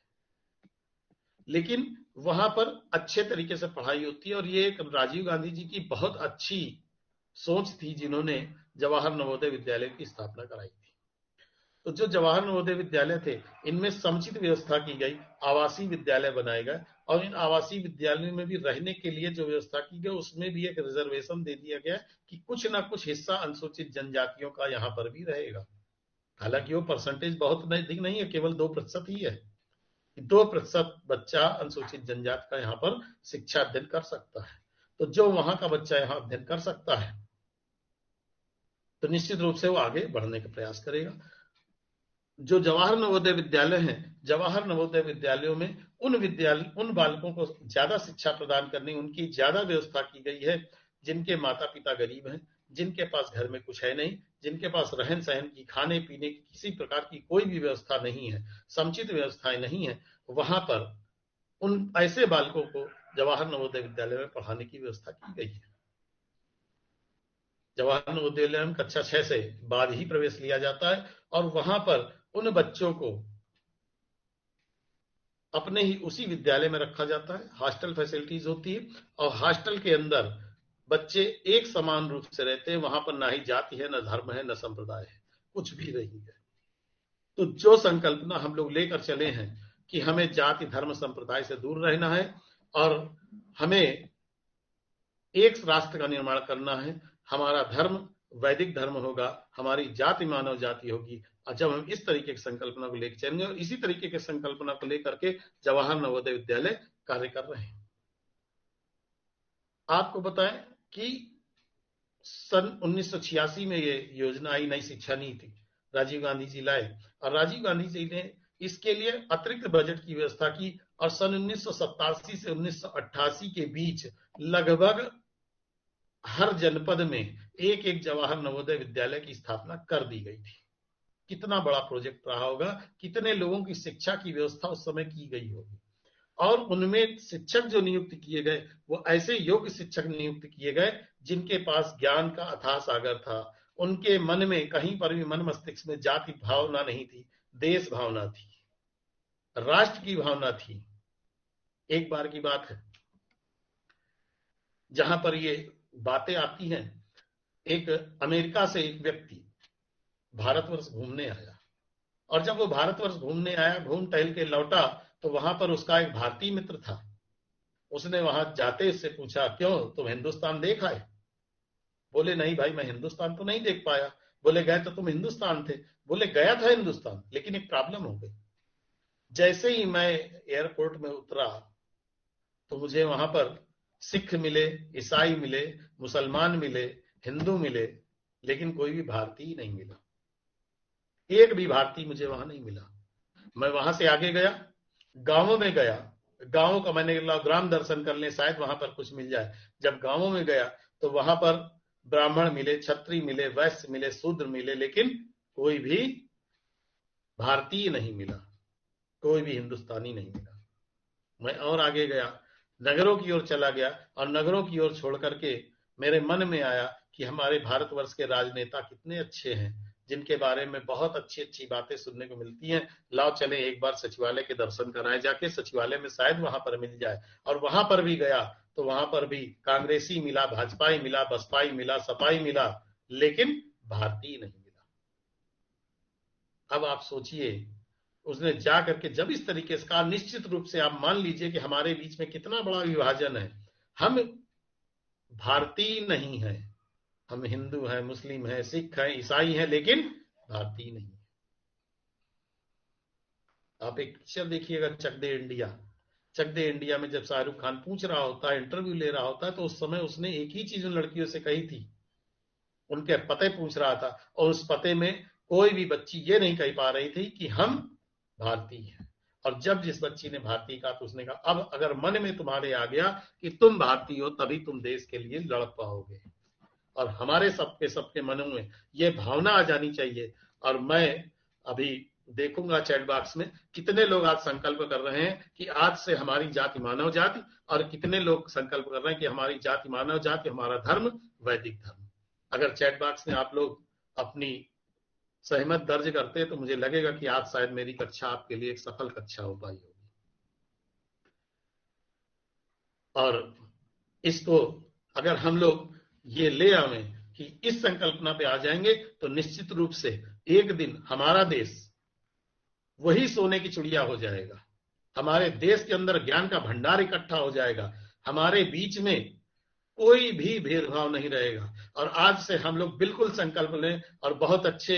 लेकिन वहां पर अच्छे तरीके से पढ़ाई होती है। और ये एक राजीव गांधी जी की बहुत अच्छी सोच थी जिन्होंने जवाहर नवोदय विद्यालय की स्थापना कराई थी। तो जो जवाहर नवोदय विद्यालय थे, इनमें समुचित व्यवस्था की गई, आवासीय विद्यालय बनाए गए, और इन आवासीय विद्यालयों में भी रहने के लिए जो व्यवस्था की गई उसमें भी एक रिजर्वेशन दे दिया गया कि कुछ ना कुछ हिस्सा अनुसूचित जनजातियों का यहाँ पर भी रहेगा। हालांकि वो परसेंटेज बहुत अधिक नहीं है, केवल 2% ही है। 2% बच्चा अनुसूचित जनजाति का यहाँ पर शिक्षा अध्ययन कर सकता है। तो जो वहां का बच्चा यहाँ अध्ययन कर सकता है तो निश्चित रूप से वो आगे बढ़ने का प्रयास करेगा। जो जवाहर नवोदय विद्यालय हैं, जवाहर नवोदय विद्यालयों में उन बालकों को ज्यादा शिक्षा प्रदान करने, उनकी ज्यादा व्यवस्था की गई है जिनके माता पिता गरीब हैं, जिनके पास घर में कुछ है नहीं, जिनके पास रहन सहन की, खाने पीने की किसी प्रकार की कोई भी व्यवस्था नहीं है, समुचित व्यवस्थाएं नहीं है। वहां पर उन ऐसे बालकों को जवाहर नवोदय विद्यालय में पढ़ाने की व्यवस्था की गई है। जवाहर नवोदय विद्यालय में कक्षा 6 से बाद ही प्रवेश लिया जाता है, और वहां पर उन बच्चों को अपने ही उसी विद्यालय में रखा जाता है। हॉस्टल फैसिलिटीज होती है, और हॉस्टल के अंदर बच्चे एक समान रूप से रहते हैं। वहां पर ना ही जाति है, न धर्म है, न संप्रदाय है, कुछ भी नहीं है। तो जो संकल्पना हम लोग लेकर चले हैं कि हमें जाति धर्म संप्रदाय से दूर रहना है और हमें एक राष्ट्र का निर्माण करना है, हमारा धर्म वैदिक धर्म होगा, हमारी जाति मानव जाति होगी, और जब हम इस तरीके की संकल्पना को लेकर चलेंगे, और इसी तरीके की संकल्पना को लेकर के जवाहर नवोदय विद्यालय कार्य कर रहे हैं। आपको बताएं कि सन 1986 में ये योजना आई, नई शिक्षा नीति राजीव गांधी जी लाए, और राजीव गांधी जी ने इसके लिए अतिरिक्त बजट की व्यवस्था की, और सन 1987 से 1988 के बीच लगभग हर जनपद में एक एक जवाहर नवोदय विद्यालय की स्थापना कर दी गई थी। कितना बड़ा प्रोजेक्ट रहा होगा, कितने लोगों की शिक्षा की व्यवस्था उस समय की गई होगी। और उनमें शिक्षक जो नियुक्त किए गए वो ऐसे योग्य शिक्षक नियुक्त किए गए जिनके पास ज्ञान का अथाह सागर था, उनके मन में कहीं पर भी मन मस्तिष्क में जाति भावना नहीं थी, देश भावना थी, राष्ट्र की भावना थी। एक बार की बात है जहां पर ये बातें आती हैं, एक अमेरिका से एक व्यक्ति भारतवर्ष घूमने आया, और जब वो भारतवर्ष घूमने आया, घूम टहल के लौटा, तो वहां पर उसका एक भारतीय मित्र था। उसने वहां जाते उससे पूछा, क्यों तुम हिंदुस्तान देखा है? बोले नहीं भाई, मैं हिंदुस्तान तो नहीं देख पाया। बोले गए तो तुम हिंदुस्तान थे? बोले गया था हिंदुस्तान, लेकिन एक प्रॉब्लम हो गई। जैसे ही मैं एयरपोर्ट में उतरा तो मुझे वहां पर सिख मिले, ईसाई मिले, मुसलमान मिले, हिंदू मिले, लेकिन कोई भी भारतीय नहीं मिला। एक भी भारतीय मुझे वहां नहीं मिला। मैं वहां से आगे गया, गांवों में गया, गांवों का मैंने ग्राम दर्शन कर ले, शायद वहां पर कुछ मिल जाए। जब गांवों में गया तो वहां पर ब्राह्मण मिले, क्षत्रिय मिले, वैश्य मिले, शूद्र मिले, लेकिन कोई भी भारतीय नहीं मिला, कोई भी हिंदुस्तानी नहीं मिला। मैं और आगे गया, नगरों की ओर चला गया, और नगरों की ओर छोड़ करके मेरे मन में आया कि हमारे भारतवर्ष के राजनेता कितने अच्छे हैं, जिनके बारे में बहुत अच्छी अच्छी बातें सुनने को मिलती हैं। लाओ चले एक बार सचिवालय के दर्शन कराए जाके, सचिवालय में शायद वहां पर मिल जाए। और वहां पर भी गया तो वहां पर भी कांग्रेसी मिला, भाजपाई मिला, बसपाई मिला, सपाई मिला, लेकिन भारतीय नहीं मिला। अब आप सोचिए, उसने जा करके जब इस तरीके से कहा, निश्चित रूप से आप मान लीजिए कि हमारे बीच में कितना बड़ा विभाजन है। हम भारतीय नहीं है, हम हिंदू हैं, मुस्लिम हैं, सिख हैं, ईसाई हैं, लेकिन भारतीय नहीं। आप एक पिक्चर देखिएगा, चक दे इंडिया। चक दे इंडिया में जब शाहरुख खान पूछ रहा होता है, इंटरव्यू ले रहा होता है, तो उस समय उसने एक ही चीज उन लड़कियों से कही थी, उनके पते पूछ रहा था, और उस पते में कोई भी बच्ची ये नहीं कह पा रही थी कि हम भारतीय हैं। और जब जिस बच्ची ने भारतीय कहा तो उसने कहा अब अगर मन में तुम्हारे आ गया कि तुम भारतीय हो तभी तुम देश के लिए लड़ पाओगे। और हमारे सबके मनों में ये भावना आ जानी चाहिए। और मैं अभी देखूंगा चैट बॉक्स में कितने लोग आज संकल्प कर रहे हैं कि आज से हमारी जाति मानव जाति, और कितने लोग संकल्प कर रहे हैं कि हमारी जाति मानव जाति, हमारा धर्म वैदिक धर्म। अगर चैट बॉक्स में आप लोग अपनी सहमत दर्ज करते हैं तो मुझे लगेगा कि आज शायद मेरी कक्षा आपके लिए एक सफल कक्षा हो पाई होगी। और इसको अगर हम लोग ये ले आवें कि इस संकल्पना पे आ जाएंगे तो निश्चित रूप से एक दिन हमारा देश वही सोने की चिड़िया हो जाएगा। हमारे देश के अंदर ज्ञान का भंडार इकट्ठा हो जाएगा। हमारे बीच में कोई भी भेदभाव नहीं रहेगा। और आज से हम लोग बिल्कुल संकल्प लें। और बहुत अच्छे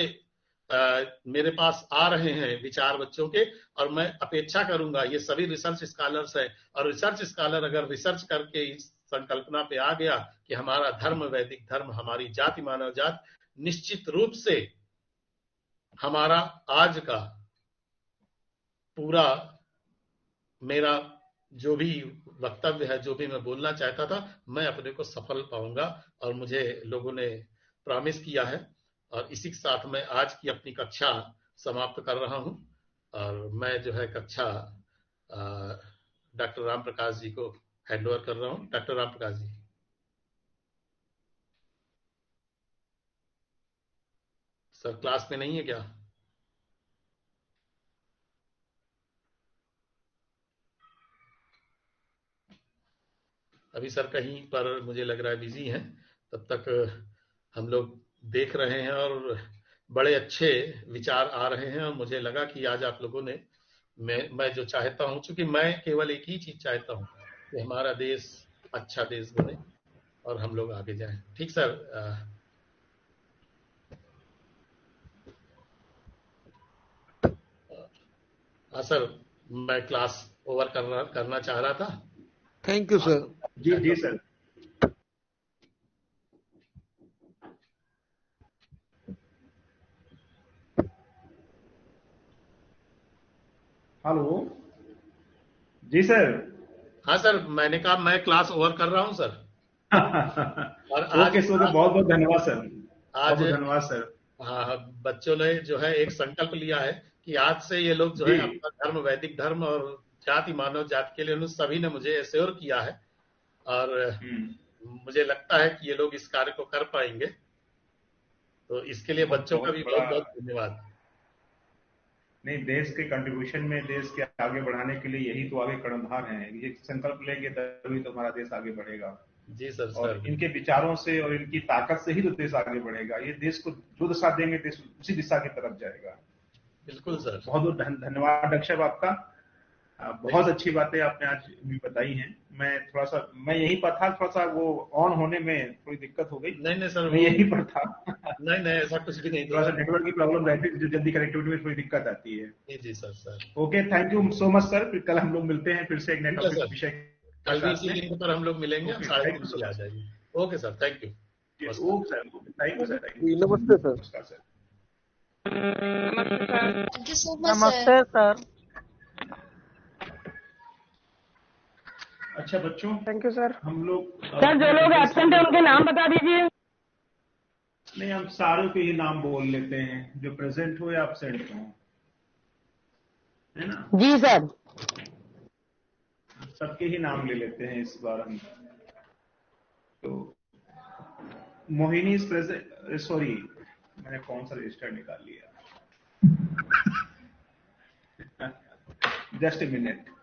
मेरे पास आ रहे हैं विचार बच्चों के, और मैं अपेक्षा करूंगा, ये सभी रिसर्च स्कॉलर्स हैं, और रिसर्च स्कॉलर अगर रिसर्च करके इस संकल्पना पे आ गया कि हमारा धर्म वैदिक धर्म, हमारी जाति मानव जाति, निश्चित रूप से हमारा आज का पूरा मेरा जो भी वक्तव्य है, जो भी मैं बोलना चाहता था, मैं अपने को सफल पाऊंगा। और मुझे लोगों ने प्रॉमिस किया है। और इसी के साथ मैं आज की अपनी कक्षा समाप्त कर रहा हूं। और मैं जो है कक्षा डॉक्टर राम प्रकाश जी को हैंड ओवर कर रहा हूं। Doctor Ram Prakash ji. Sir class में नहीं है क्या? अभी सर कहीं पर मुझे लग रहा है बिजी हैं। तब तक हम लोग देख रहे हैं और बड़े अच्छे विचार आ रहे हैं। और मुझे लगा कि आज आप लोगों ने मैं जो चाहता हूं, चूंकि मैं केवल एक ही चीज चाहता हूं कि हमारा देश अच्छा देश बने और हम लोग आगे जाएं। ठीक सर। हाँ सर, मैं क्लास ओवर करना चाह रहा था। Thank you sir. जी जी सर। हेलो जी सर। हाँ सर, मैंने कहा मैं क्लास ओवर कर रहा हूँ सर। और ओके सर, बहुत बहुत धन्यवाद सर। आज बहुत धन्यवाद सर। हाँ, बच्चों ने जो है एक संकल्प लिया है कि आज से ये लोग जो है अपना धर्म वैदिक धर्म और जाति मानव जाति के लिए उन सभी ने मुझे एश्योर किया है। और मुझे लगता है कि ये लोग इस कार्य को कर पाएंगे। तो इसके लिए बच्चों का भी बहुत बहुत धन्यवाद। नहीं, देश के कंट्रीब्यूशन में देश के आगे बढ़ाने के लिए यही तो आगे कर्णधार हैं। ये संकल्प लेंगे तभी तो हमारा देश आगे बढ़ेगा। जी सर। और इनके विचारों से और इनकी ताकत से ही तो देश आगे बढ़ेगा। ये देश को जो दिशा देंगे देश उसी दिशा की तरफ जाएगा। बिल्कुल सर। बहुत बहुत धन्यवाद डॉक्टर साहब आपका। बहुत अच्छी बातें आपने आज भी बताई हैं। मैं यहीं पर था, थोड़ा सा वो ऑन होने में थोड़ी दिक्कत हो गई। नहीं सर, मैं यहीं पर था। नहीं ऐसा कुछ भी नहीं। थोड़ा सा नेटवर्क की प्रॉब्लम रहती है, जो जल्दी कनेक्टिविटी में थोड़ी दिक्कत आती है। जी sir. Okay, thank you so much sir. फिर कल हम लोग मिलते हैं फिर से एक नए टॉपिक विषय। कल भी इसी लिंक पर हम लोग मिलेंगे। हम 3:30 बजे आ जाएंगे। Okay sir, thank you. Okay sir, thank you sir. नमस्ते सर। नमस्कार सर। नमस्ते सर। अच्छा बच्चों, थैंक यू सर। हम लोग सर जो लोग एब्सेंट है उनके नाम बता दीजिए। नहीं, हम सारों के ही नाम बोल लेते हैं, जो प्रेजेंट हो या एब्सेंट हो, है ना? जी सर। सबके ही नाम ले लेते हैं इस बार हम। तो मोहिनी इज प्रेजेंट। सॉरी, मैंने कौन सा रजिस्टर निकाल लिया। Just a minute.